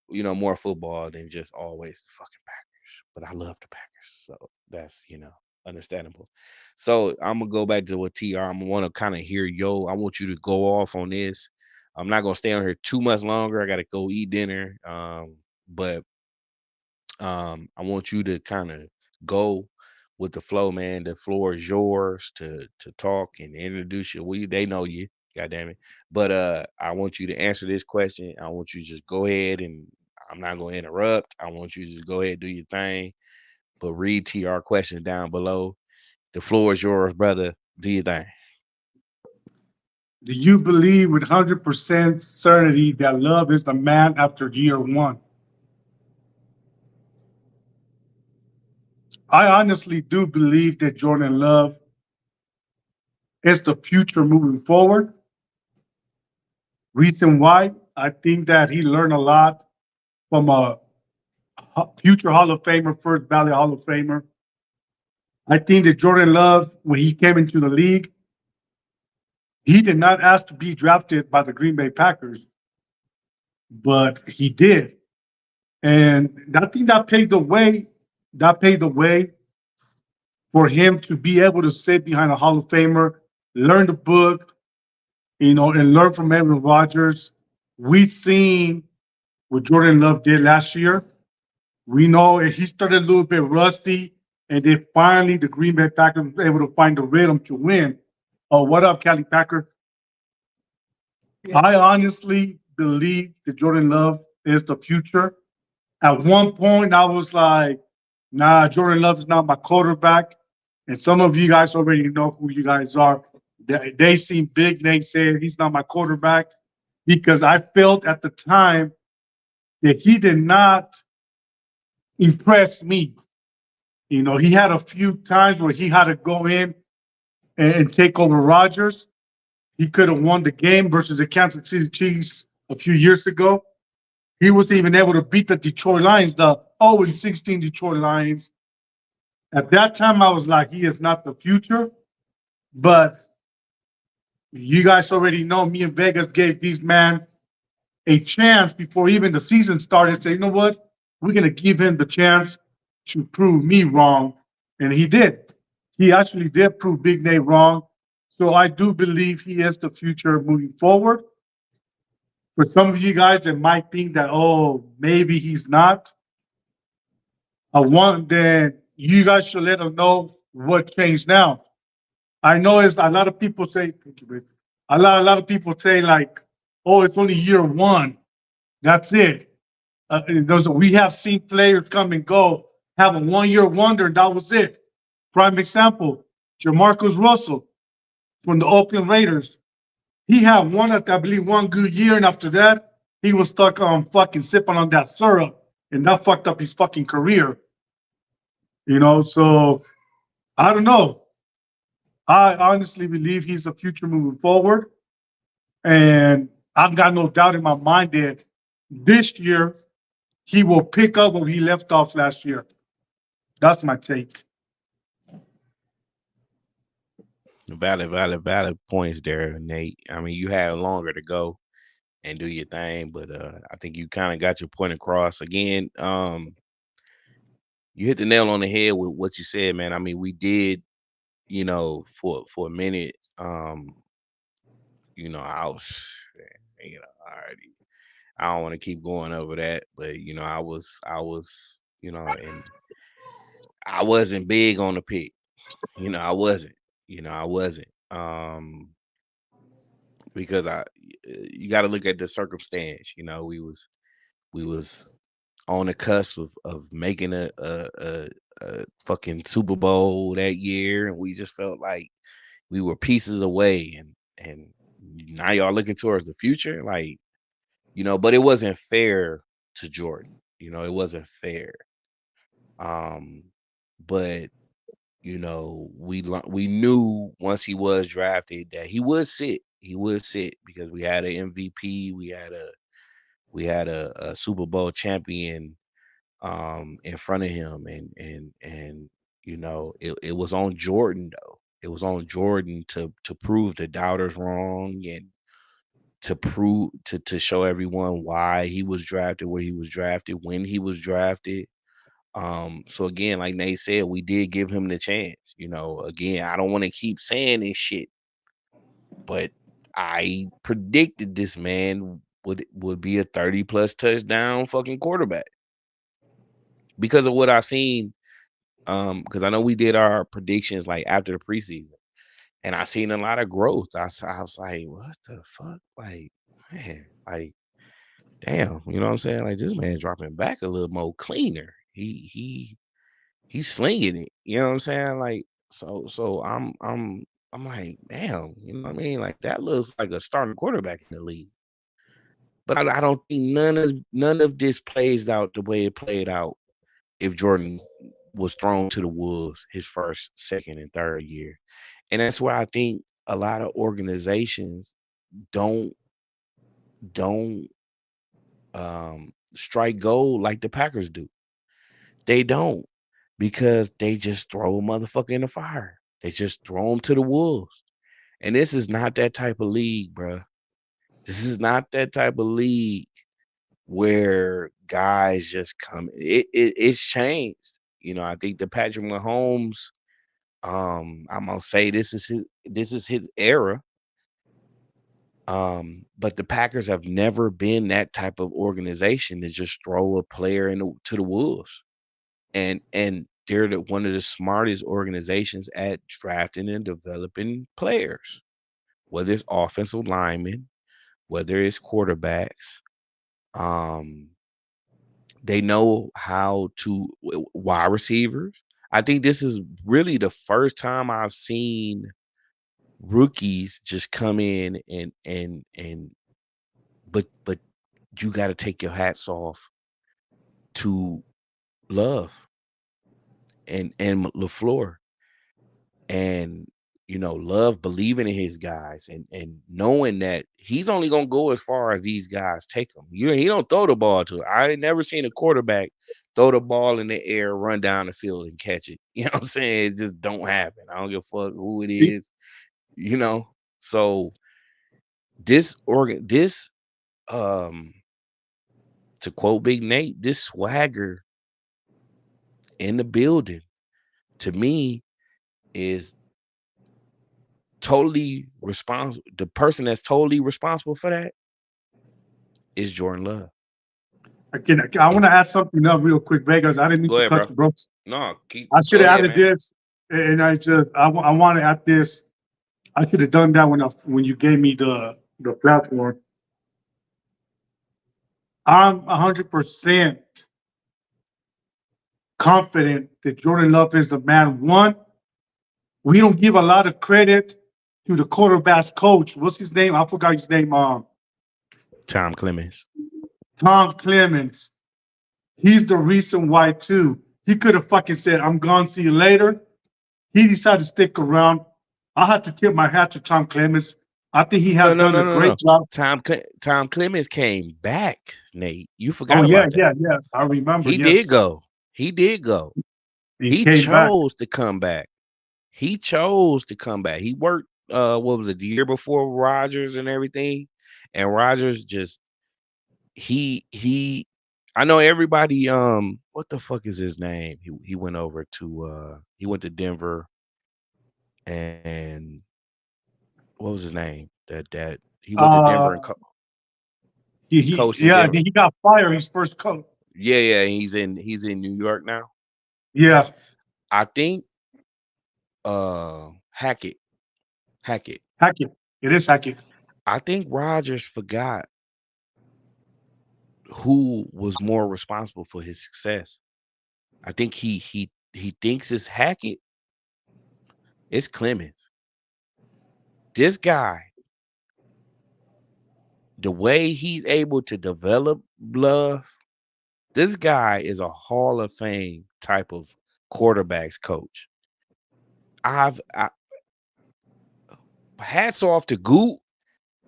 more football than just always the fucking Packers. But I love the Packers, so that's understandable. So I'm gonna go back to what TR. I'm gonna want to kind of hear I want you to go off on this. I'm not gonna stay on here too much longer. I gotta go eat dinner. But I want you to kind of go with the flow, man. The floor is yours to talk and introduce you. They know you, god damn it. But I want you to answer this question. I want you to just go ahead, and I'm not gonna interrupt. I want you to just go ahead and do your thing. But read TR questions down below. The floor is yours, brother. Do your thing. Do you believe with 100% certainty that Love is the man after year one? I honestly do believe that Jordan Love is the future moving forward. Reason why? I think that he learned a lot from a future Hall of Famer, first ballot Hall of Famer. I think that Jordan Love, when he came into the league, he did not ask to be drafted by the Green Bay Packers, but he did. And I think that paved the way. That paved the way for him to be able to sit behind a Hall of Famer, learn the book, and learn from Aaron Rodgers. We've seen what Jordan Love did last year. We know he started a little bit rusty, and then finally the Green Bay Packers were able to find the rhythm to win. Oh, what up, Cali Packer? I honestly believe that Jordan Love is the future. At one point, I was like, nah, Jordan Love is not my quarterback. And some of you guys already know who you guys are. They seen Big Nate say he's not my quarterback because I felt at the time that he did not impress me. He had a few times where he had to go in and take over Rodgers. He could have won the game versus the Kansas City Chiefs a few years ago. He wasn't even able to beat the Detroit Lions, the 0-16 Detroit Lions. At that time, I was like, he is not the future. But you guys already know me and Vegas gave these man a chance before even the season started. Say, you know what? We're going to give him the chance to prove me wrong. And he did. He actually did prove Big Nate wrong. So I do believe he is the future moving forward. For some of you guys that might think that, oh, maybe he's not, I want that you guys should let us know what changed now. I know it's a lot of people say, thank you, babe. A lot of people say like, oh, it's only year one. That's it. We have seen players come and go, have a 1 year wonder, and that was it. Prime example, Jamarcus Russell from the Oakland Raiders. He had I believe, one good year, and after that, he was stuck on fucking sipping on that syrup, and that fucked up his fucking career. So I don't know. I honestly believe he's the future moving forward, and I've got no doubt in my mind that this year he will pick up where he left off last year. That's my take. Valid points there, Nate. I mean, you have longer to go and do your thing, but I think you kind of got your point across. Again, you hit the nail on the head with what you said, man. I mean, we did, for a minute, I was, already. I don't want to keep going over that, but I was, and I wasn't big on the pick. I wasn't. I wasn't. Because you got to look at the circumstance. We was on the cusp of making a fucking Super Bowl that year, and we just felt like we were pieces away, and now y'all looking towards the future, like but it wasn't fair to Jordan. It wasn't fair. Um, but we knew once he was drafted that he would sit. He would sit because we had an MVP, we had a Super Bowl champion in front of him, and it was on Jordan though. It was on Jordan to prove the doubters wrong, and to show everyone why he was drafted where he was drafted when he was drafted. So again, like Nate said, we did give him the chance. Again, I don't want to keep saying this shit, but I predicted this man would be a 30 plus touchdown fucking quarterback because of what I seen. Because I know we did our predictions like after the preseason, and I seen a lot of growth. I was like, what the fuck? Like, man, like, damn, you know what I'm saying? Like, this man dropping back a little more cleaner. He's slinging it. You know what I'm saying? Like, so I'm like, damn, you know what I mean? Like, that looks like a starting quarterback in the league. But I don't think none of this plays out the way it played out if Jordan was thrown to the wolves his first, second, and third year. And that's where I think a lot of organizations don't strike gold like the Packers do. They don't, because they just throw a motherfucker in the fire. They just throw them to the wolves. And this is not that type of league, bro. This is not that type of league where guys just come. It's changed. I think the Patrick Mahomes. I'm gonna say this is his era. But the Packers have never been that type of organization to just throw a player to the wolves. And they're one of the smartest organizations at drafting and developing players, whether it's offensive linemen, whether it's quarterbacks. Um, they know how to wide receivers. I think this is really the first time I've seen rookies just come in and but you got to take your hats off to Love and LaFleur, and Love believing in his guys, and knowing that he's only gonna go as far as these guys take him. He don't throw the ball to. I ain't never seen a quarterback throw the ball in the air, run down the field, and catch it. You know what I'm saying? It just don't happen. I don't give a fuck who it is. So this um to quote Big Nate, this swagger in the building to me is totally responsible. The person that's totally responsible for that is Jordan Love. Again, I want to add something up real quick, Vegas. I didn't mean Go to ahead, cut bro. you, bro. No, I should go have ahead, added man. this, and I want to add this. I should have done that when you gave me the platform. I'm 100% confident that Jordan Love is the man. One, we don't give a lot of credit to the quarterback's coach. What's his name? I forgot his name. Tom Clemens. Tom Clemens, he's the reason why too. He could have fucking said, "I'm gone, see you later." He decided to stick around. I have to tip my hat to Tom Clemens. I think he No, has no, done no, a no, no. great job. Tom Clemens came back, Nate. You Oh forgot yeah, about that. yeah, yeah. I remember. He did Yes, go. He did go. he He came back. chose to come back. He chose to come back. He worked what was it, the year before Rogers and everything. And Rogers just he I know everybody what the fuck is his name? He went over to he went to Denver and what was his name? That he went to Denver and Uh, coached in yeah, Denver. he got fired his first coach. Yeah, yeah, he's in New York now. Yeah, I think Hackett. Hackett. Hackett. It is Hackett. I think Rogers forgot who was more responsible for his success. I think he thinks it's Hackett. It's Clemens. This guy, the way he's able to develop Love, this guy is a Hall of Fame type of quarterbacks coach. I hats off to Goot,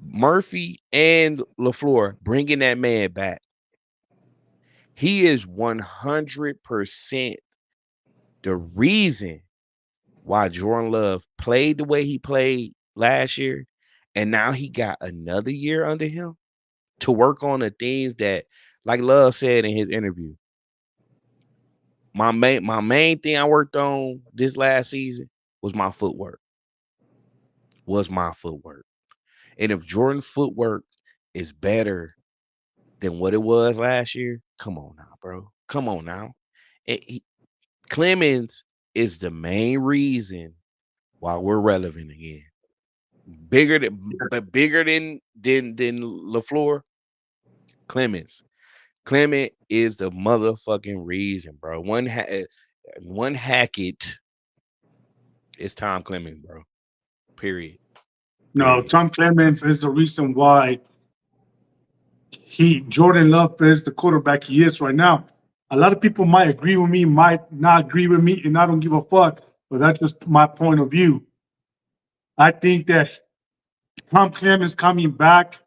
Murphy, and LaFleur bringing that man back. He is 100% the reason why Jordan Love played the way he played last year, and now he got another year under him to work on the things that, like Love said in his interview, my main thing I worked on this last season was my footwork. Was my footwork. And if Jordan's footwork is better than what it was last year, come on now, bro. Come on now. Clemens is the main reason why we're relevant again. Bigger than LaFleur, Clemens. Clement is the motherfucking reason, bro. One Hackett is Tom Clemens, bro. Period. No, Period. Tom Clemens is the reason why he Jordan Love is the quarterback he is right now. A lot of people might agree with me, might not agree with me, and I don't give a fuck. But that's just my point of view. I think that Tom Clemens coming back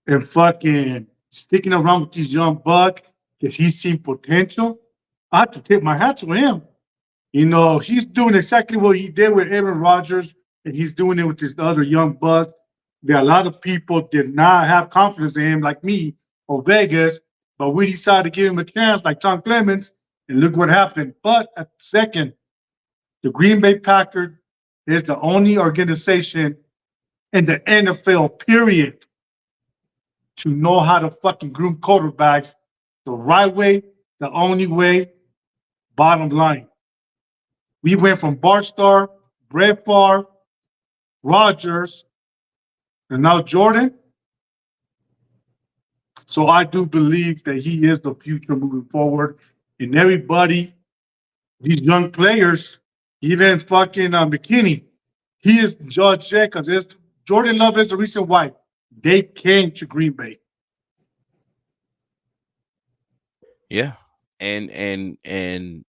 and fucking sticking around with this young buck because he's seen potential. I have to tip my hat to him. You know, he's doing exactly what he did with Aaron Rodgers, and he's doing it with this other young buck. That a lot of people did not have confidence in him, like me or Vegas, but we decided to give him a chance, like Tom Clemens, and look what happened. But at the second, the Green Bay Packers is the only organization in the NFL, period, to know how to fucking groom quarterbacks the right way, the only way, bottom line. We went from Bart Starr, Brett Favre, Rodgers, and now Jordan. So I do believe that he is the future moving forward. And everybody, these young players, even fucking McKinney, he is George Jacobs. Jordan Love is the reason why they came to Green Bay. Yeah. And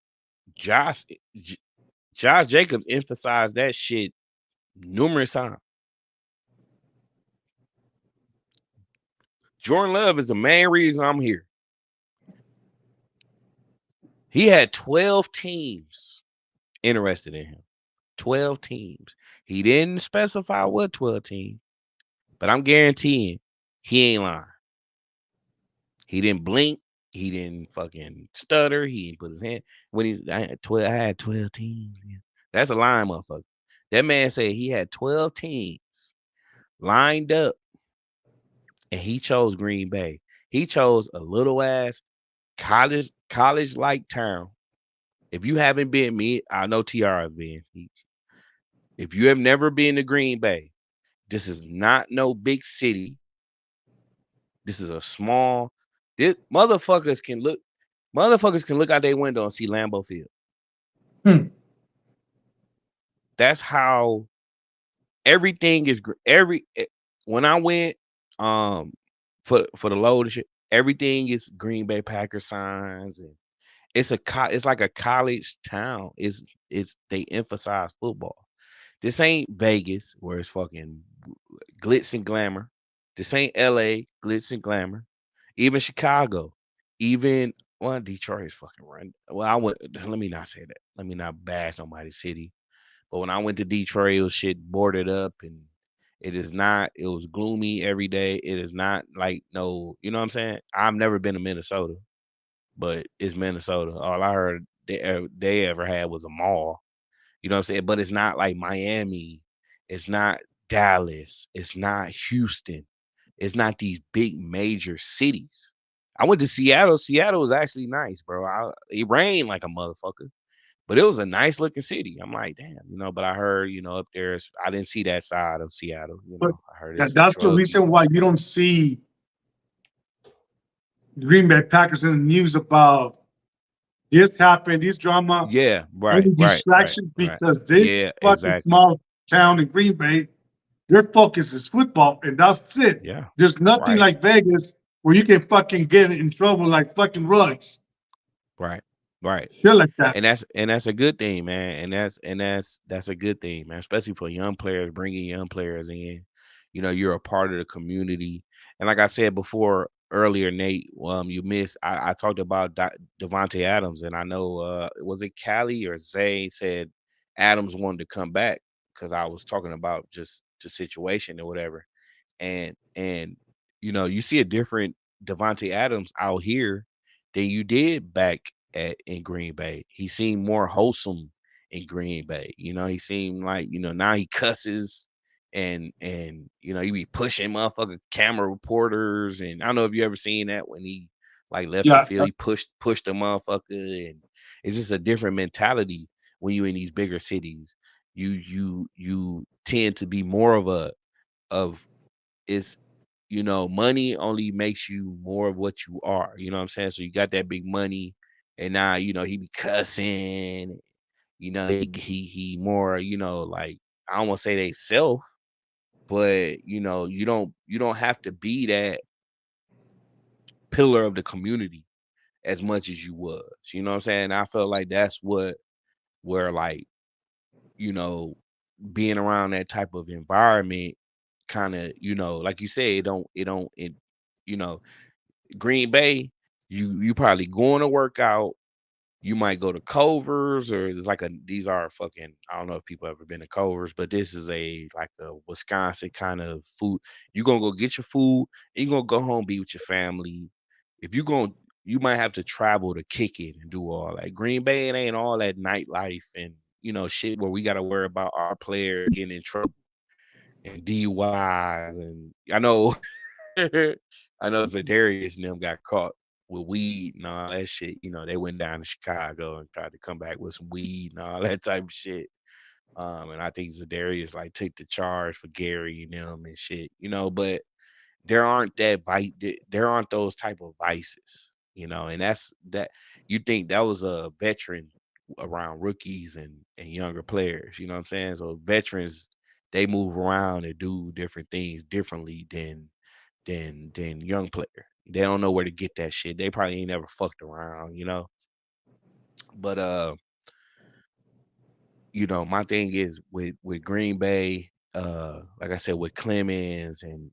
Josh J- Josh Jacobs emphasized that shit numerous times. Jordan Love is the main reason I'm here. He had 12 teams interested in him. 12 teams. He didn't specify what 12 teams, but I'm guaranteeing he ain't lying. He didn't blink. He didn't fucking stutter. He didn't put his hand when I had 12 teams. That's a line, motherfucker. That man said he had 12 teams lined up and he chose Green Bay. He chose a little ass college like town. If you haven't been, me, I know TR have been. If you have never been to Green Bay, this is not no big city. This is a small. This motherfuckers can look out their window and see Lambeau Field. Hmm. That's how everything is. When I went, um, for the load and shit. Everything is Green Bay Packers signs, and it's like a college town. It's they emphasize football. This ain't Vegas where it's fucking glitz and glamour. This ain't LA glitz and glamour. Even Chicago, even well, Detroit is fucking run. Well, I went. Let me not say that. Let me not bash nobody's city. But when I went to Detroit, it was shit boarded up, and it is not. It was gloomy every day. It is not like no. You know what I'm saying? I've never been to Minnesota, but it's Minnesota. All I heard they ever had was a mall. You know what I'm saying? But it's not like Miami. It's not Dallas. It's not Houston. It's not these big major cities. I went to Seattle. Seattle was actually nice, bro. It rained like a motherfucker, but it was a nice looking city. I'm like, damn, but I heard, up there, I didn't see that side of Seattle. But I heard it's that's the drug. reason why you don't see the Green Bay Packers in the news about this happened, this drama, Yeah, right, any right, right, distraction, right. because this Yeah, fucking exactly. small town in Green Bay, their focus is football, and that's it. Yeah, There's nothing right. like Vegas where you can fucking get in trouble like fucking rugs. Right. Right. Shit like that. And that's a good thing, man. And that's a good thing, man. Especially for young players, bringing young players in. You're a part of the community. And like I said before earlier, Nate, you missed. I talked about Devontae Adams, and I know was it Callie or Zay said Adams wanted to come back because I was talking about just the situation or whatever. And you see a different Devontae Adams out here than you did back in Green Bay. He seemed more wholesome in Green Bay. He seemed like, now he cusses and he be pushing motherfucking camera reporters. And I don't know if you ever seen that when he like left the Yeah, field, he pushed the motherfucker, and it's just a different mentality when you in these bigger cities. You tend to be more of it's money only makes you more of what you are. You know what I'm saying? So you got that big money, and now he be cussing. He more like I don't want to say they self, but you don't have to be that pillar of the community as much as you was. You know what I'm saying? I felt like that's where like you know being around that type of environment kind of like you said it you know Green Bay, you probably going to work out. You might go to Culver's, or there's like these are fucking, I don't know if people ever been to Culver's, but this is like a Wisconsin kind of food. You're gonna go get your food, and you're gonna go home, be with your family. If you might have to travel to kick it and do all that. Green Bay, it ain't all that nightlife and shit where we gotta worry about our players getting in trouble and DUIs. And I know I know Zadarius and them got caught with weed and all that shit. They went down to Chicago and tried to come back with some weed and all that type of shit. And I think Zadarius like took the charge for Gary and them and shit. But there aren't those type of vices. And that's that. You think that was a veteran around rookies and younger players. You know what I'm saying? So veterans, they move around and do different things differently than young player. They don't know where to get that shit. They probably ain't never fucked around. But my thing is with Green Bay, like I said, with Clemens and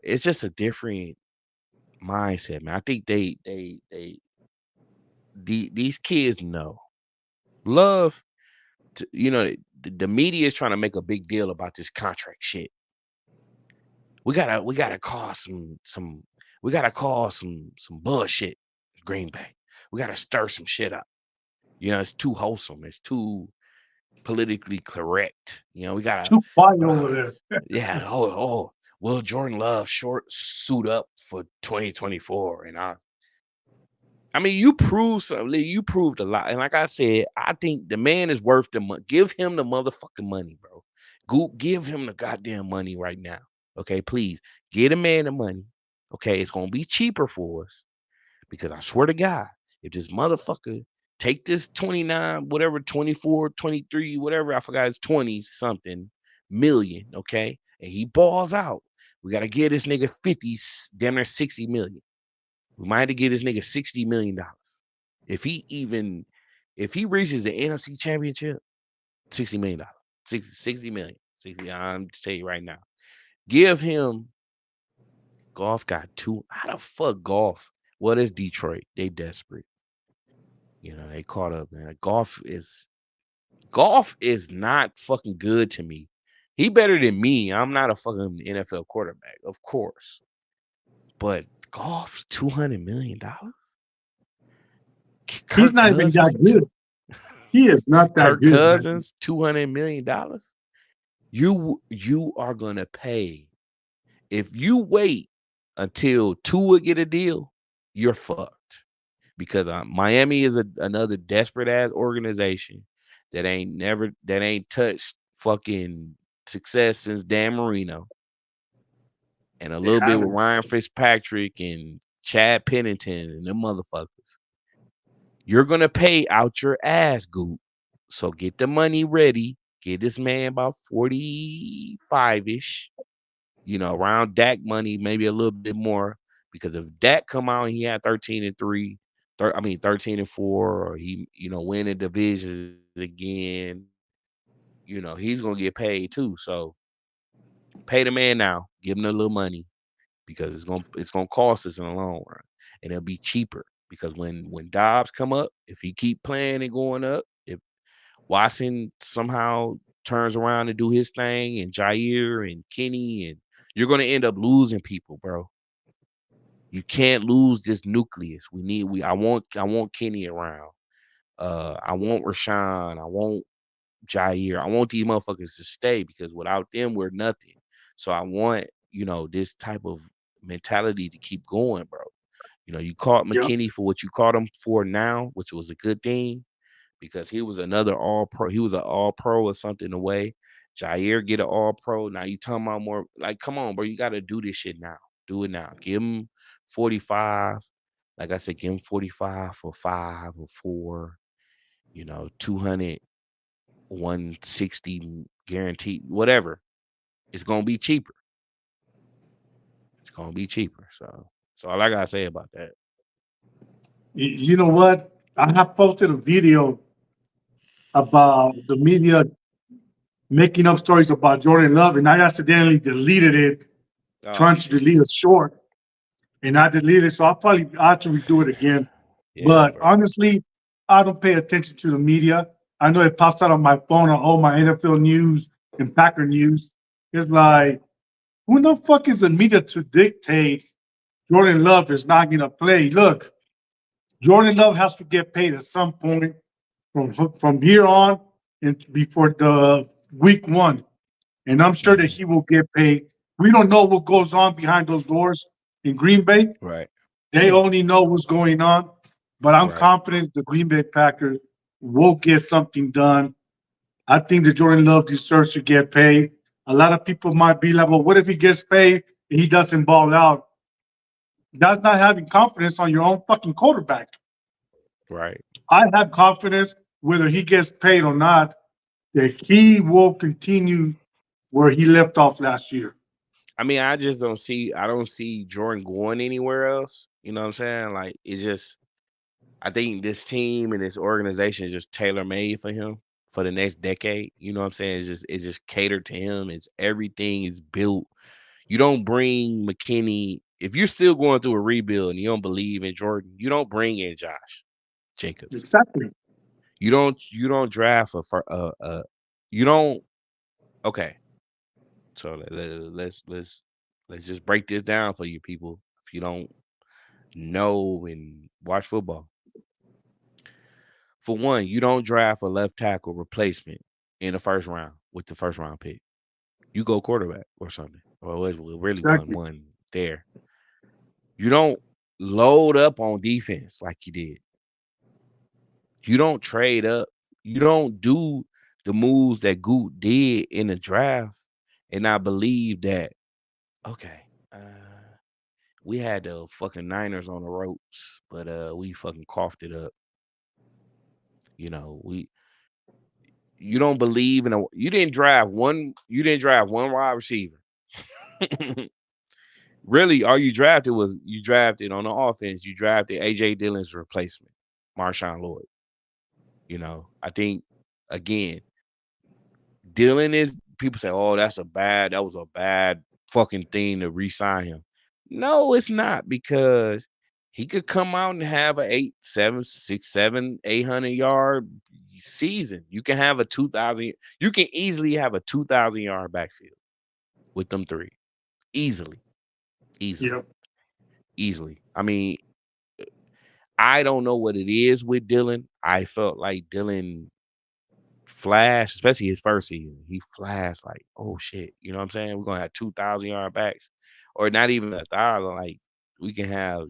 it's just a different mindset, man. I think these kids know love. The media is trying to make a big deal about this contract shit. We gotta call some we gotta call some bullshit. Green Bay. We gotta stir some shit up. It's too wholesome. It's too politically correct. We gotta, too quiet over uh, there. yeah. Oh, will Jordan Love short suit up for 2024? And I mean, you proved something. You proved a lot. And like I said, I think the man is worth the money. Give him the motherfucking money, bro. Go give him the goddamn money right now. Okay, please get a man the money. Okay, it's gonna be cheaper for us because I swear to God, if this motherfucker take this 29, whatever, 24, 23, whatever, I forgot it's 20 something million, okay, and he balls out, We got to give this nigga 50, damn near 60 million. We might have to give this nigga $60 million. If he even, if he reaches the NFC championship, $60 million. 60 million. 60, I'm telling you right now. Give him Golf got two. How the fuck Golf? What is Detroit? They desperate. They caught up, man. Golf is not fucking good to me. He better than me. I'm not a fucking NFL quarterback, of course. But Golf's $200 million. He's Kirk not even that Cousins, good. He is not that Kirk good, man. Cousins, $200 million. You are gonna pay. If you wait until Tua get a deal, you're fucked. Because Miami is another desperate ass organization that ain't touched fucking success since Dan Marino, and a They little bit with haven't. Ryan Fitzpatrick and Chad Pennington and them motherfuckers. You're gonna pay out your ass, Goop. So get the money ready. Get this man about 45-ish. Around Dak money, maybe a little bit more. Because if Dak come out and he had 13-3, 13-4, or he, winning divisions again, he's gonna get paid too. So pay the man now, give him a little money because it's gonna cost us in the long run, and it'll be cheaper because when Dobbs come up, if he keep playing and going up, if Watson somehow turns around and do his thing, and Jair and Kenny, and you're gonna end up losing people, bro. You can't lose this nucleus. I want Kenny around. I want Rashawn. I want Jair. I want these motherfuckers to stay because without them, we're nothing. So I want, this type of mentality to keep going, bro. You caught Yep. McKinney for what you caught him for now, which was a good thing because he was another all pro. He was an all pro or something away. Jair get an all pro. Now you talking about more like, come on, bro. You got to do this shit now. Do it now. Give him 45. Like I said, give him 45 for 5 or 4. 200, 160 guaranteed, whatever. It's gonna be cheaper. It's gonna be cheaper. So that's all I gotta say about that. You know what? I have posted a video about the media making up stories about Jordan Love, and I accidentally deleted it, Oh trying to shit. delete a short, and I deleted it. So I'll probably actually do it again. Yeah, But bro. honestly, I don't pay attention to the media. I know it pops out on my phone on all my NFL news and Packer news. It's like, who the fuck is the media to dictate Jordan Love is not going to play? Look, Jordan Love has to get paid at some point from here on and before the week one. And I'm sure that Hmm. he will get paid. We don't know what goes on behind those doors in Green Bay. Right. They only know what's going on. But I'm Right. confident the Green Bay Packers will get something done. I think that Jordan Love deserves to get paid. A lot of people might be like, well, what if he gets paid and he doesn't ball out? That's not having confidence on your own fucking quarterback. Right. I have confidence whether he gets paid or not that he will continue where he left off last year. I don't see Jordan going anywhere else. You know what I'm saying? Like it's just I think this team and this organization is just tailor made for him for the next decade. You know what I'm saying? It's just catered to him. It's everything is built. You don't bring McKinney if you're still going through a rebuild and you don't believe in Jordan. You don't bring in Josh Jacobs. Exactly. You don't draft you don't okay. So let's just break this down for you people. If you don't know and watch football, for one, you don't draft a left tackle replacement in the first round with the first round pick. You go quarterback or something. Or it was really Exactly. one there. You don't load up on defense like you did. You don't trade up. You don't do the moves that Goot did in the draft. And I believe that okay, we had the fucking Niners on the ropes, but we fucking coughed it up. We you don't believe in a you didn't draft one wide receiver. Really, all you drafted was you drafted on the offense. You drafted AJ Dillon's replacement, Marshawn Lloyd. I think again, Dillon is people say, "Oh, that was a bad fucking thing to re-sign him." No, it's not because he could come out and have a 800 season. You can have a 2,000. You can easily have a 2,000 yard backfield with them three, easily, easily, Yeah. easily. I mean, I don't know what it is with Dillon. I felt like Dillon flashed, especially his first season. He flashed like, oh shit, you know what I'm saying? We're gonna have 2,000 yard backs, or not even 1,000. Like we can have,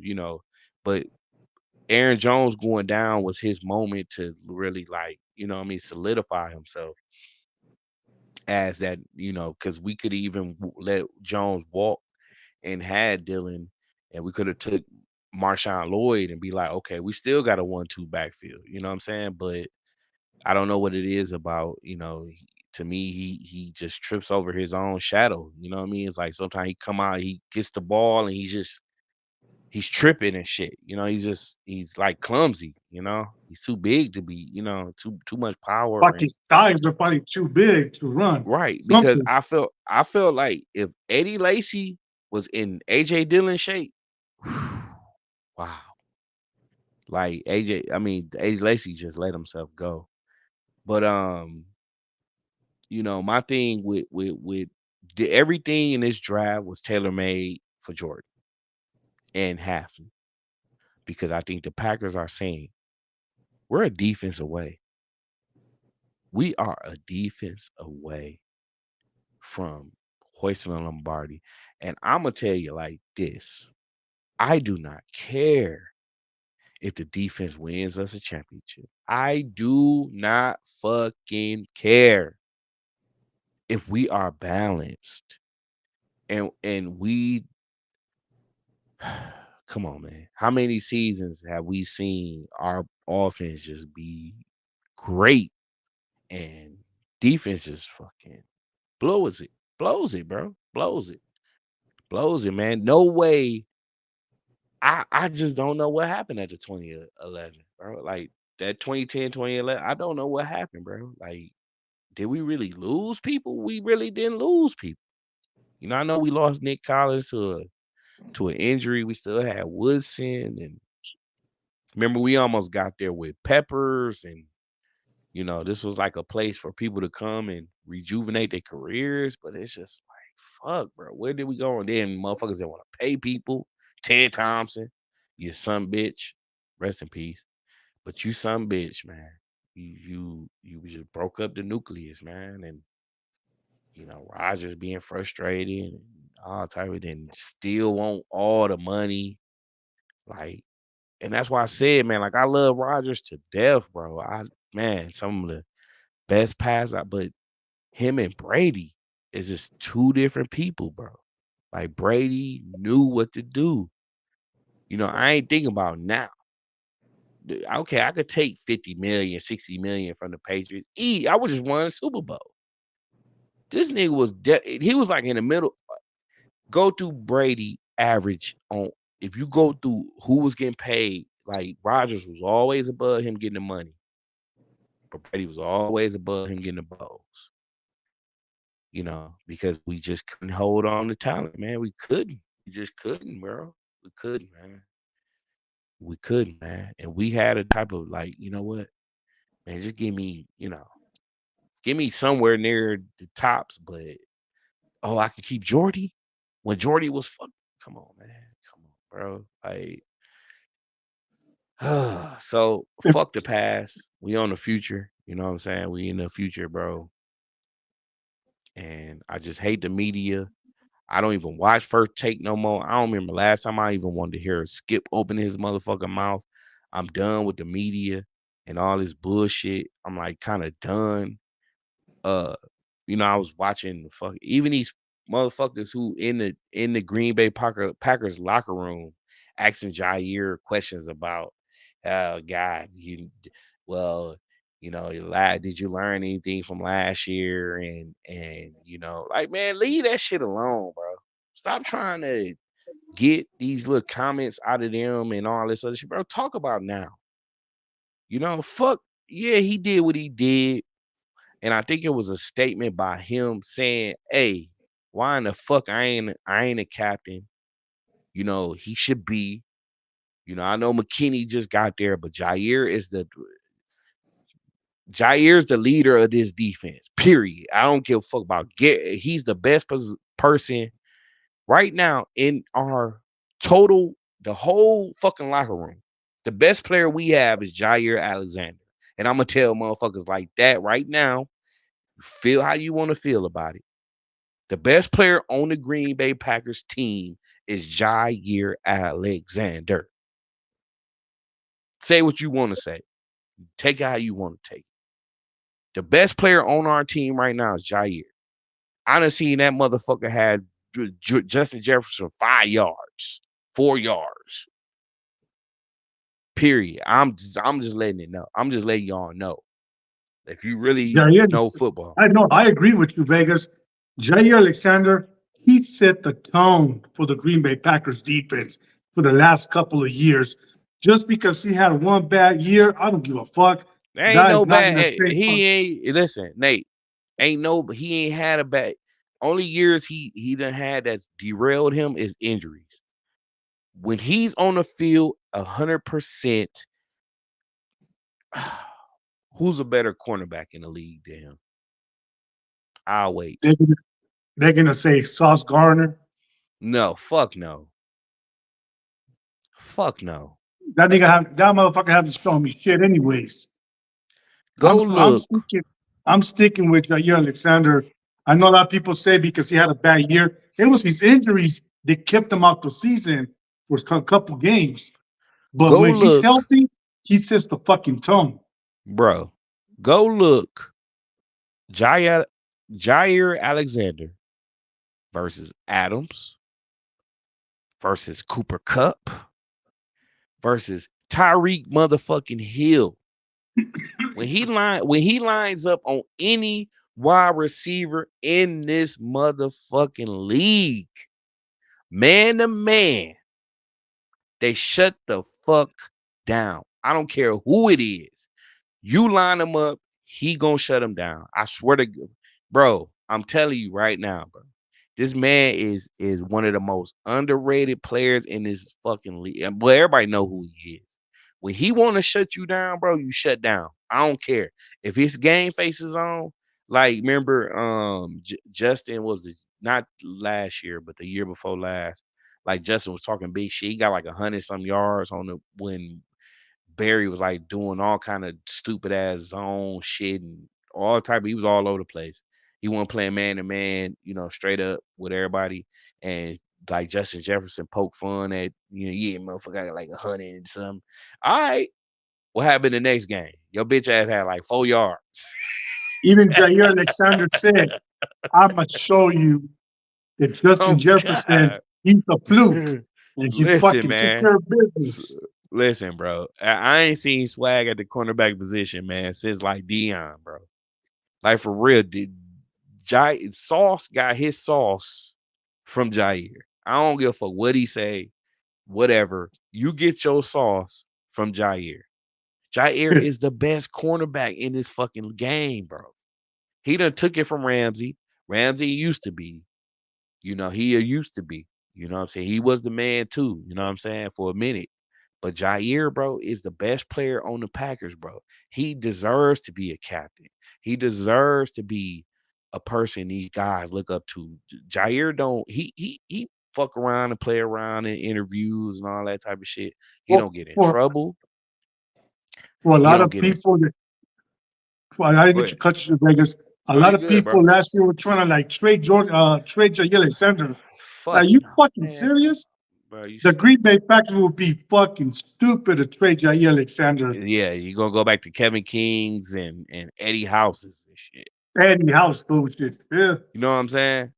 but Aaron Jones going down was his moment to really like, what I mean, solidify himself as that, because we could even let Jones walk and had Dillon, and we could have took Marshawn Lloyd and be like, okay, we still got a 1-2 backfield. You know what I'm saying? But I don't know what it is about, to me, he just trips over his own shadow. You know what I mean? It's like sometimes he come out, he gets the ball, and he's tripping and shit. He's like clumsy. He's too big to be, too much power and Fucking thighs are probably too big to run. right. Because Something. I felt like if Eddie Lacy was in AJ Dillon shape, wow. Like Eddie Lacy just let himself go. But my thing with everything in this draft was tailor made for Jordan and Halfley because I think the Packers are saying we're a defense away. We are a defense away from hoisting a Lombardi. And I'm gonna tell you like this: I do not care if the defense wins us a championship. I do not fucking care if we are balanced and we come on, man. How many seasons have we seen our offense just be great and defense just fucking blows it, bro, blows it, man. No way. I just don't know what happened at the 2011, bro. Like that 2010, 2011. I don't know what happened, bro. Like, did we really lose people? We really didn't lose people. I know we lost Nick Collins to an injury. We still had Woodson and remember, we almost got there with Peppers, and this was like a place for people to come and rejuvenate their careers. But it's just like, fuck, bro, where did we go? And then motherfuckers that want to pay people. Ted Thompson, you son bitch, rest in peace. But you son bitch, man. You just broke up the nucleus, man, and Rogers being frustrated and all type of then still want all the money, like. And that's why I said, man, like I love Rogers to death, bro. Man, some of the best pass out, but him and Brady is just two different people, bro. Like Brady knew what to do. I ain't thinking about now. Okay, I could take 50 million, 60 million from the Patriots. I would just won a Super Bowl. This nigga was he was like in the middle. Go through Brady average on if you go through who was getting paid, like Rogers was always above him getting the money. But Brady was always above him getting the bowls, because we just couldn't hold on to talent, man. We couldn't. We just couldn't, bro. We couldn't, man. We couldn't, man. And we had a type of like, you know what, man, just give me somewhere near the tops, but I can keep Jordy when Jordy was fuck. Come on, man. Come on, bro. Like, so If fuck the past. We on the future. You know what I'm saying? We in the future, bro. And I just hate the media. I don't even watch First Take no more. I don't remember last time I even wanted to hear Skip open his motherfucking mouth. I'm done with the media and all this bullshit. I'm like kind of done. Uh, I was watching the fuck even these motherfuckers who in the Green Bay Packers locker room asking Jair questions about, God, well, did you learn anything from last year? And like, man, leave that shit alone, bro. Stop trying to. Get these little comments out of them and all this other shit, bro. Talk about now. Fuck yeah, he did what he did. And I think it was a statement by him saying, "Hey, why in the fuck I ain't a captain? He should be. I know McKinney just got there, but Jair's the leader of this defense. Period. I don't give a fuck about he's the best person right now in our the whole fucking locker room. The best player we have is Jair Alexander. And I'm gonna tell motherfuckers like that right now. Feel how you want to feel about it. The best player on the Green Bay Packers team is Jair Alexander. Say what you want to say. Take it how you want to take it. The best player on our team right now is Jair. I done seen that motherfucker had Justin Jefferson 5 yards, 4 yards. Period. I'm just letting it know. I'm just letting y'all know. If you really Jair, know football. I know, I agree with you, Vegas. Jair Alexander, he set the tone for the Green Bay Packers defense for the last couple of years. Just because he had one bad year, I don't give a fuck. There ain't That no is not bad. gonna say He ain't listen, Nate. He ain't had a bad. Only years he done had that's derailed him is injuries. When he's on the field 100%, who's a better cornerback in the league than him? I'll wait. they're gonna, they're gonna say Sauce Gardner. No, fuck no. Fuck no. That motherfucker haven't shown me shit anyways. Go I'm look. sticking with Jair Alexander. I know a lot of people say because he had a bad year, it was his injuries that kept him out the season for a couple games. But Go when he's look, healthy, he sets the fucking tone. bro. Go look. Jair, Jair Alexander versus Adams versus Cooper Cup versus Tyreek motherfucking Hill. When he lines up on any wide receiver in this motherfucking league, man to man, they shut the fuck down. I don't care who it is. You line him up, he gonna shut him down. I swear to God, bro. I'm telling you right now, bro. This man is one of the most underrated players in this fucking league. Well, everybody know who he is. When he want to shut you down, bro, you shut down. I don't care if his game faces on. Like remember, Justin was it not last year, but the year before last. Like Justin was talking big shit. He got like 100 some yards on the when Barry was like doing all kind of stupid ass zone shit and all type of he was all over the place. He wasn't playing man to man, straight up with everybody. And like Justin Jefferson poked fun at, yeah, motherfucker got like 100 and something. All right. What happened the next game? Your bitch ass had like 4 yards. Even Jair Alexander said, "I'm gonna show you that Justin Oh Jefferson, God. he's a fluke, and he Listen, fucking took man. care of business." Listen, bro. I ain't seen swag at the cornerback position, man, since like Dion, bro. Like for real, Sauce got his sauce from Jair. I don't give a fuck what he say, whatever. You get your sauce from Jair. Jair is the best cornerback in this fucking game, bro. He done took it from Ramsey. Ramsey used to be, he used to be. You know what I'm saying? He was the man too, you know what I'm saying, for a minute. But Jair, bro, is the best player on the Packers, bro. He deserves to be a captain. He deserves to be a person these guys look up to. Jair don't he fuck around and play around in interviews and all that type of shit. He For don't get in for trouble. for a He lot don't of get in. people that I Go didn't ahead. cut you to Vegas. A No, lot you of good, people bro. last year were trying to like trade Jair Alexander. Are Fuck you no, fucking man, serious? bro. You The stupid. Green Bay Packers would be fucking stupid to trade Jair Alexander. Yeah, you gonna go back to Kevin King's and Eddie Houses and shit. Eddie House bullshit. Yeah. You know what I'm saying?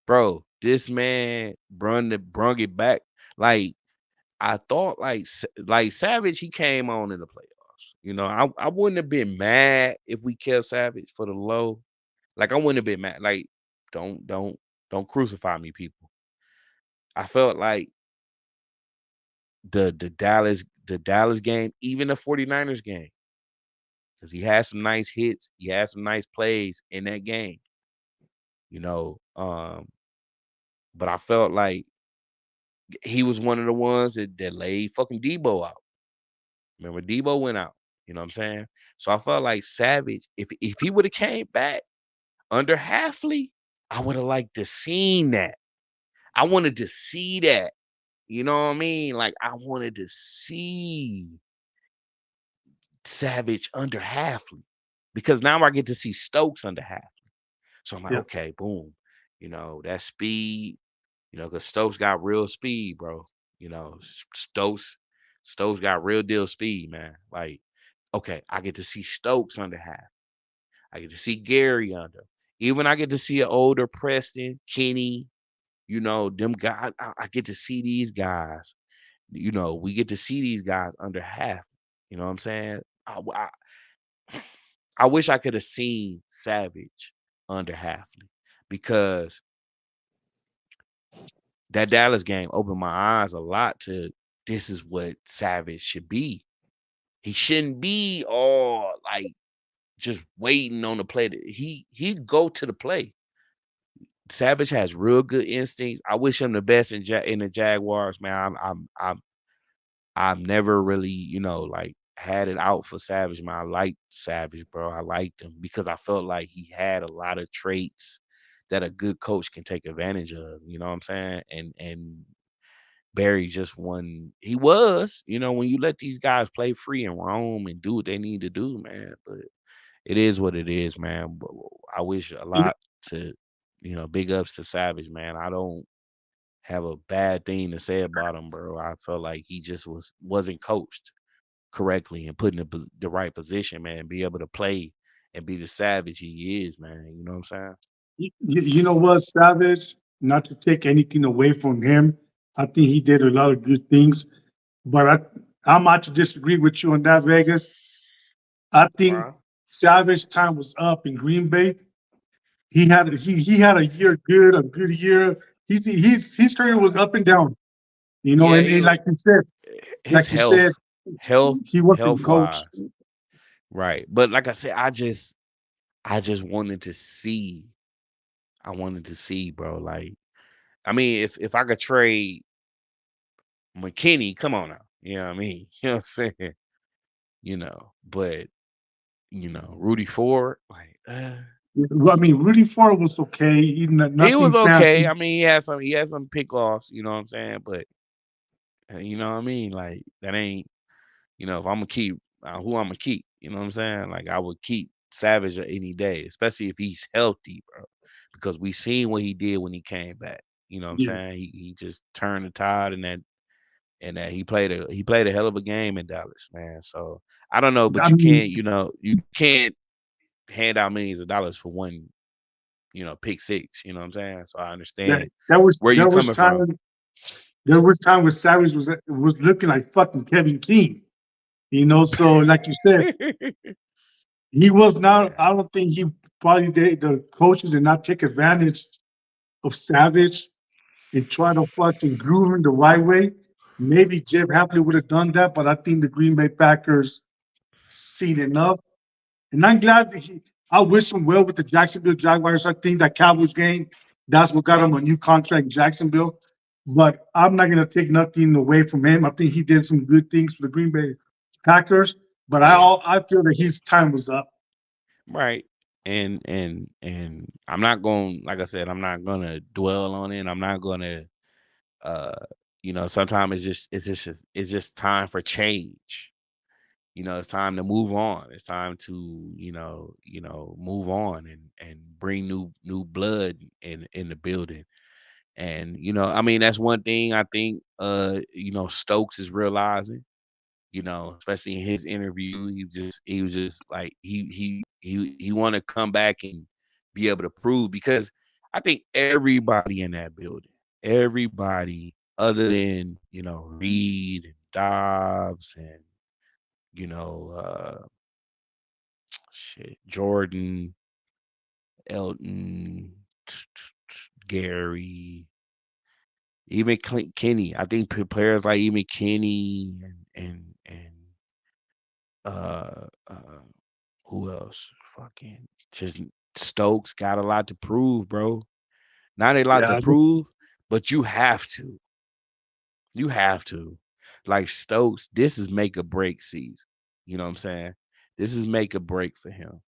Bro, this man brung it back. Like I thought, like Savage, he came on in the playoffs. I wouldn't have been mad if we kept Savage for the low. Like I wouldn't have been mad. Like don't don't don't crucify me, people. I felt like the Dallas game, even the 49ers game, because he had some nice hits, he had some nice plays in that game, you know. But I felt like he was one of the ones that laid fucking Debo out. Remember, Debo went out. You know what I'm saying? So I felt like Savage, if he would have came back under Halfley, I would have liked to seen that. I wanted to see that. You know what I mean? Like I wanted to see Savage under Halfley because now I get to see Stokes under Halfley. So I'm like, Yeah. okay, boom. That speed, because Stokes got real speed, bro. You know, Stokes got real deal speed, man. Like, okay, I get to see Stokes under half. I get to see Gary under. Even I get to see an older Preston, Kenny, them guys. I get to see these guys. We get to see these guys under half. You know what I'm saying? I wish I could have seen Savage under Halfley because that Dallas game opened my eyes a lot to this is what Savage should be. He shouldn't be all like just waiting on the play. He go to the play. Savage has real good instincts. I wish him the best in the Jaguars, man. I've never really, like had it out for Savage, man. I liked Savage, bro. I liked him because I felt like he had a lot of traits that a good coach can take advantage of. You know what I'm saying? And Barry just won. He was, when you let these guys play free and roam and do what they need to do, man. But it is what it is, man. But I wish a You know, lot to, big ups to Savage, man. I don't have a bad thing to say about him, bro. I felt like he just wasn't coached correctly and put in the right position, man. Be able to play and be the Savage he is, man. You know what I'm saying? you know what, Savage? Not to take anything away from him, I think he did a lot of good things. But I'm out to disagree with you on that, Vegas. I think Wow. Savage time was up in Green Bay. He had a good year. His career was up and down. Yeah, And his like you said, health he wasn't coached. wise, right? But like I said, I just wanted to see. I wanted to see, bro. Like, I mean, if I could trade McKinney, come on now. You know what I mean? You know what I'm saying? But Rudy Ford, like, I mean, Rudy Ford was okay. he was Nothing okay. fancy. I mean, he had some pick offs. You know what I'm saying? But you know what I mean? Like that ain't. If I'm gonna keep who I'm gonna keep. You know what I'm saying? Like I would keep Savage any day, especially if he's healthy, bro. Because we seen what he did when he came back. You know what I'm Yeah. saying? He just turned the tide and that he played a hell of a game in Dallas, man. So I don't know, but I you mean, can't, you can't hand out millions of dollars for one, pick six. You know what I'm saying? So I that understand that was where you there was coming time from. there was time where Savage was looking like fucking Kevin King. So like you said, he was not. Yeah. I don't think he probably the coaches did not take advantage of Savage and try to fucking groove him the right way. Maybe Jeff Hafley would have done that, but I think the Green Bay Packers seen enough. And I'm glad that I wish him well with the Jacksonville Jaguars. I think that Cowboys game, that's what got him a new contract in Jacksonville. But I'm not going to take nothing away from him. I think he did some good things for the Green Bay Packers. But I Yeah. I feel that his time was up. Right. And I'm not going, like I said, I'm not gonna dwell on it. I'm not gonna uh sometimes it's just time for change. It's time to move on. It's time to, move on and bring new blood in the building. And I mean that's one thing I think Stokes is realizing, especially in his interview. He was just like he want to come back and be able to prove because I think everybody in that building, everybody other than Reed and Dobbs and you know shit Jordan, Elton, Gary, Even Kenny. I think players like even Kenny and uh uh who else? Fucking just Stokes got a lot to prove, bro. Not a lot to Yeah, prove, but you have to. You have to. Like Stokes, this is make or break season. You know what I'm saying? This is make or break for him.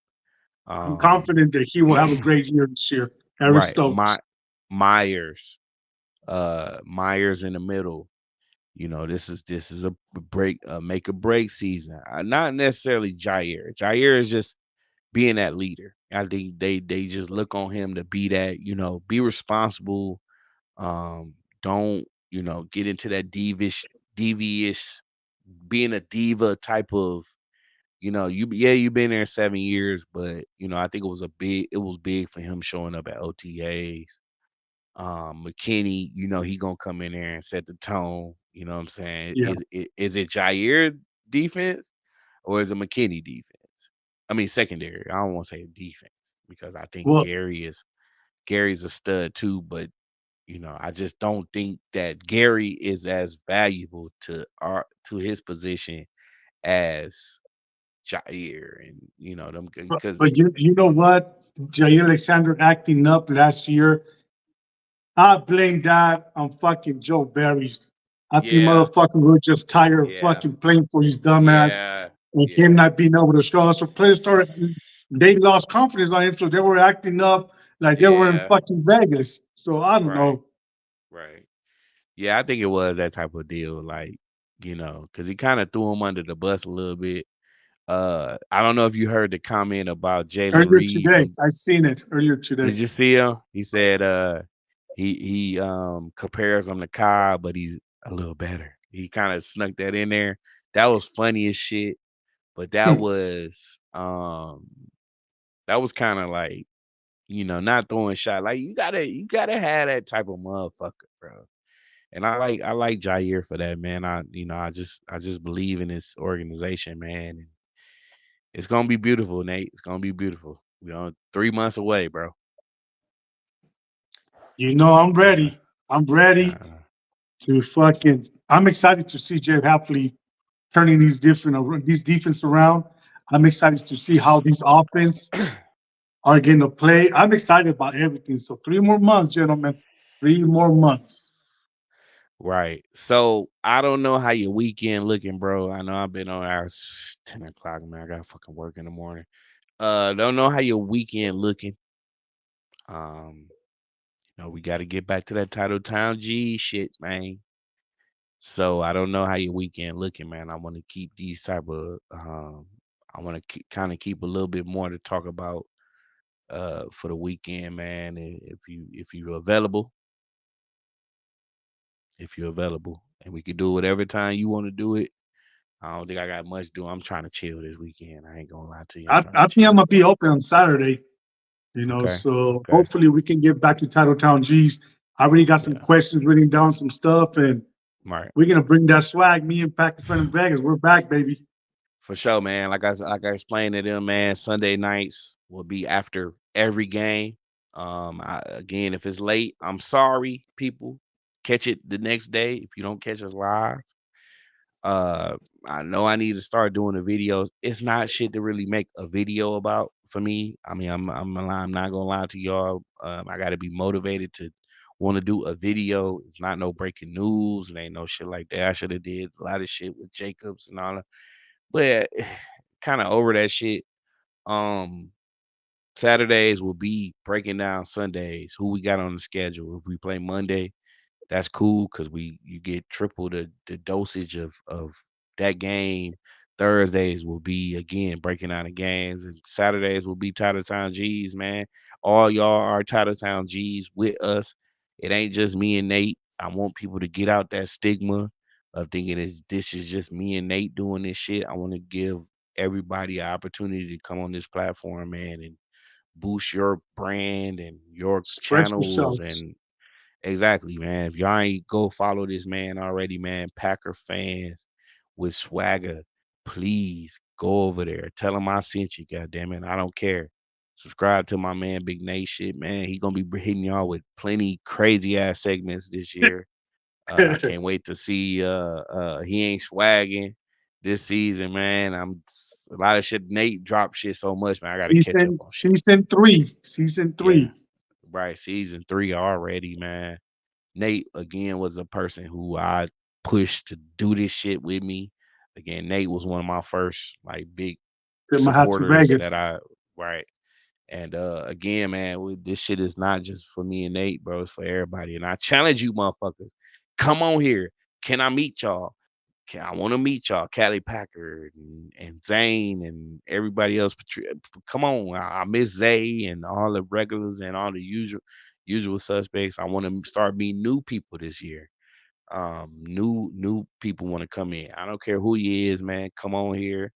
I'm Um confident that he will have a great year this year. Eric right. Stokes. Myers. Myers in the middle. You know, this is a break, make or break season. Not necessarily Jair. Jair is just being that leader. I think they just look on him to be that. You know, be responsible. Don't get into that devious, being a diva type of. You've been there 7 years, but I think it was big for him showing up at OTAs. McKinney, he gonna come in there and set the tone. You know what I'm saying? Yeah. Is it Jair defense or is it McKinney defense? I mean secondary. I don't want to say defense because I think Well, Gary's a stud too, but I just don't think that Gary is as valuable to his position as Jair and them because but you know what? Jair Alexander acting up last year. I blame that on fucking Joe Barry. I think yeah, motherfucker was just tired of yeah, fucking playing for his dumbass yeah, and him yeah, not being able to show us. So players started, they lost confidence on him, so they were acting up like they were in yeah, fucking Vegas. So I don't right, know. right. Yeah, I think it was that type of deal, like, because he kind of threw him under the bus a little bit. I don't know if you heard the comment about Jalen Earlier Reed today, from. I seen it earlier today. Did you see him? He said, he compares him to Kyle, but he's a little better. He kind of snuck that in there. That was funny as shit, but that was kind of like, not throwing shot. Like you gotta have that type of motherfucker, bro. And I like Jair for that, man. I just believe in this organization, man. And it's gonna be beautiful, Nate. It's gonna be beautiful. We're 3 months away, bro. You know, I'm Yeah. ready. I'm ready Uh, to fucking. I'm excited to see Jay Hafley turning these defense around. I'm excited to see how these offense are going to play. I'm excited about everything. So 3 more months, gentlemen. 3 more months. right. So I don't know how your weekend looking, bro. I know I've been on hours 10 o'clock, man. I got fucking work in the morning. Don't know how your weekend looking. Um, we got to get back to that Title Town G shit, man. So I don't know how your weekend looking, man. I want to keep these type of I want to kind of keep a little bit more to talk about for the weekend, man. If you're available, and we could do it whatever time you want to do it. I don't think I got much to do. I'm trying to chill this weekend. I ain't gonna lie to you. I'm trying I to think I'm chill. gonna be open on Saturday. Okay. So Okay. hopefully we can get back to Title Town G's. I already got some Yeah. questions written down, some stuff, and Right. we're gonna bring that swag. Me and Pack Friend in Vegas. We're back, baby. For sure, man. Like I explained to them, man. Sunday nights will be after every game. Again, if it's late, I'm sorry, people. Catch it the next day if you don't catch us live. Uh, I know I need to start doing the videos. It's not shit to really make a video about for me. I mean, I'm not gonna lie to y'all. I got to be motivated to want to do a video. It's not no breaking news. It ain't no shit like that. I should have did a lot of shit with Jacobs and all that, but kind of over that shit. Um, Saturdays will be breaking down Sundays. Who we got on the schedule? If we play Monday, that's cool because you get triple the dosage of that game. Thursdays will be again breaking down the games, and Saturdays will be Title Town G's, man. All y'all are Title Town G's with us. It ain't just me and Nate. I want people to get out that stigma of thinking this is just me and Nate doing this shit. I want to give everybody an opportunity to come on this platform, man, and boost your brand and your Express channels yourselves. and exactly, man. If y'all ain't go follow this man already, man, Packer fans with swagger, please go over there. Tell him I sent you, goddamn it. I don't care. Subscribe to my man Big Nate shit, man. He gonna be hitting y'all with plenty crazy ass segments this year. I can't wait to see he ain't swagging this season, man. A lot of shit. Nate dropped shit so much, man. I got to catch up season on shit. season three, season Yeah, three. right. Season 3 already, man. Nate again was a person who I pushed to do this shit with me. Again, Nate was one of my first like big Then I had to supporters that Vegas. I right. And again, man, this shit is not just for me and Nate, bro. It's for everybody. And I challenge you, motherfuckers. Come on here. Can I meet y'all? I want to meet y'all, Callie Packard and Zane and everybody else. Come on, I miss Zay and all the regulars and all the usual suspects. I want to start meeting new people this year. New people want to come in. I don't care who he is, man. Come on here.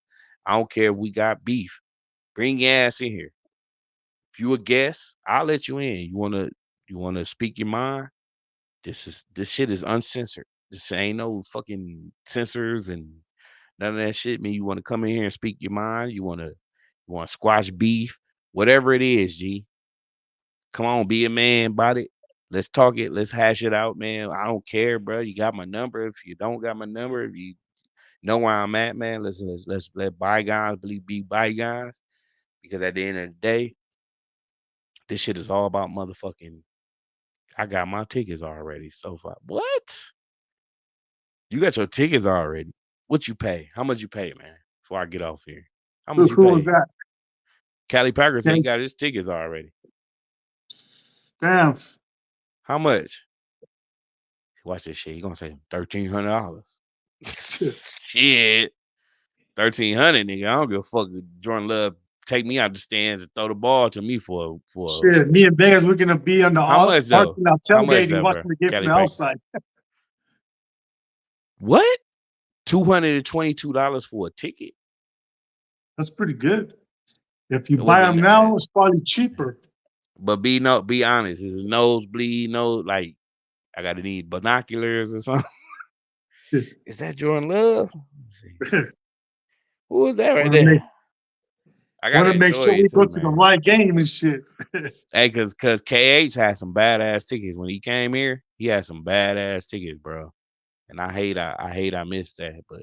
I don't care if we got beef. Bring your ass in here. If you a guest, I'll let you in. You wanna speak your mind? This shit is uncensored. This ain't no fucking censors and none of that shit. Man, you wanna come in here and speak your mind? You wanna squash beef? Whatever it is, G. Come on, be a man about it. Let's talk it. Let's hash it out, man. I don't care, bro. You got my number. If you don't got my number, if you know where I'm at, man, let's let bygones be bygones. Because at the end of the day, this shit is all about motherfucking. I got my tickets already so far. What? You got your tickets already? What you pay? How much you pay, man? Before I get off here, how much you Who was pay? that? Callie Packer said he Damn, got his tickets already. damn. How much? Watch this shit. He gonna say $1,300. Shit. Shit, 1,300, nigga. I don't give a fuck. If Jordan Love take me out the stands and throw the ball to me for Shit. Me and Vegas, we're gonna be on the how much though? parking lot How much tailgating, though, bro? watching the game from Callie the Packer. outside. What? $222 for a ticket? That's pretty good. If you It buy wasn't. them now, it's probably cheaper. But be honest. Is it nosebleed? No, like I gotta need binoculars or something. Is that Jordan Love? Let me see. Who is that right Want to make there? I want gotta to make enjoy sure it we go too, to the man. right game and shit. Hey, cause KH had some badass tickets when he came here. He had some badass tickets, bro. And I missed that, but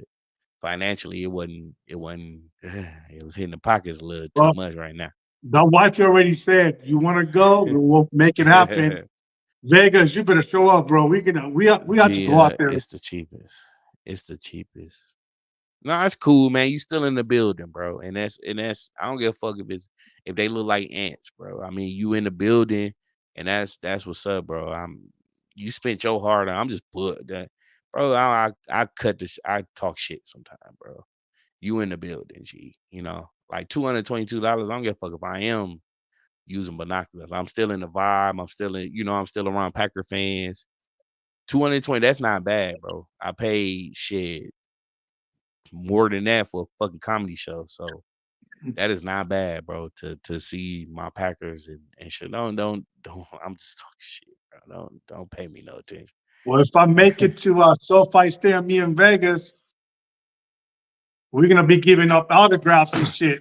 financially it wasn't it was hitting the pockets a little too Well, much right now. the wife already said, "You want to go? We'll make it happen." Vegas, you better show up, bro. We have to Gee, go out there. it's the cheapest. It's the cheapest. No, it's cool, man. You still in the building, bro. And that's I don't give a fuck if they look like ants, bro. I mean, you in the building, and that's what's up, bro. You spent your heart on. I'm just put that, bro. I cut this. I talk shit sometimes, bro. You in the building, G. Like $222. I don't give a fuck if I am using binoculars. I'm still in the vibe. I'm still in. I'm still around Packer fans. 220. That's not bad, bro. I paid shit more than that for a fucking comedy show. So that is not bad, bro. To see my Packers and shit. Don't. I'm just talking shit, bro. Don't pay me no attention. Well, if I make it to SoFi Stadium, me in Vegas, we're gonna be giving up autographs and shit.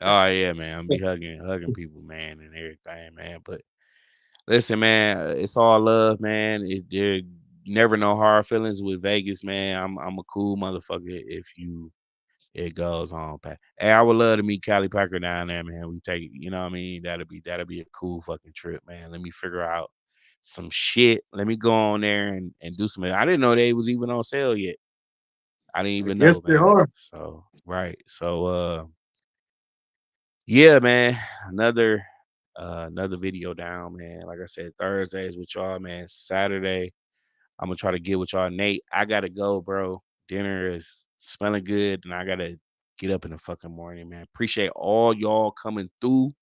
Oh yeah, man. I'm be hugging people, man, and everything, man. But listen, man, it's all love, man. There never no hard feelings with Vegas, man. I'm a cool motherfucker if it goes on, Pat. Hey, I would love to meet Callie Packer down there, man. We take, what I mean? That'll be a cool fucking trip, man. Let me figure out some shit. Let me go on there and do some. I didn't know they was even on sale yet. I didn't I even guess know, they man. are. So right. So yeah, man. Another video down, man. Like I said, Thursdays with y'all, man. Saturday, I'm gonna try to get with y'all. Nate, I gotta go, bro. Dinner is smelling good, and I gotta get up in the fucking morning, man. Appreciate all y'all coming through.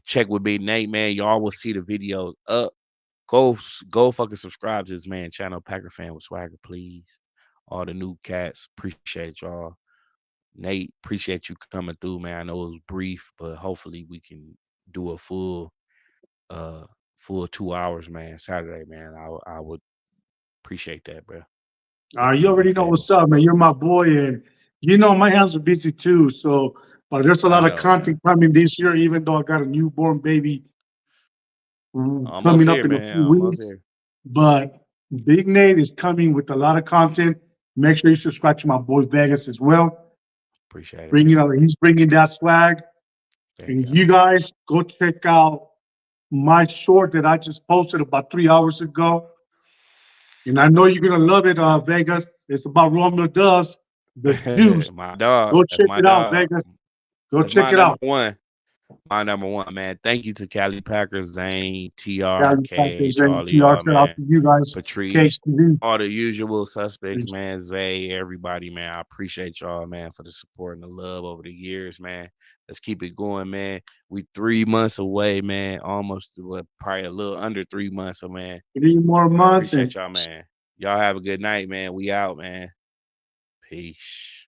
Check with Big Nate, man. Y'all will see the video up. Go fucking subscribe to this man channel, Packer Fan with Swagger, please. All the new cats, appreciate y'all. Nate, appreciate you coming through, man. I know it was brief, but hopefully we can do a uh full 2 hours, man. Saturday, man. I would appreciate that, bro. If You already if know able. what's up, man. You're my boy, and my hands are busy too. So, there's a I lot of know, man. content coming this year. Even though I got a newborn baby Almost coming here, up in a man. few Almost weeks, here. But Big Nate is coming with a lot of content. Make sure you subscribe to my boy Vegas as well. Appreciate it, Bringing man. out, he's bringing that swag. There you And go. you guys go check out my short that I just posted about 3 hours ago. And I know you're gonna love it, Vegas. It's about Romeo Doves, the Deuce. My dog. Go That's check my it out, dog. Vegas. Go That's check my it number out. one. My number one, man. Thank you to Cali Packers, Zane, TR, Cali Packers Cage, and all of TR. y'all, Shout out man. to you guys. Patrice, KCV. all the usual suspects, man. Zay, everybody, man. I appreciate y'all, man, for the support and the love over the years, man. Let's keep it going, man. We 3 months away, man. Almost, what, probably a little under 3 months, so man. 3 more months Appreciate and y'all, man. Y'all have a good night, man. We out, man. Peace.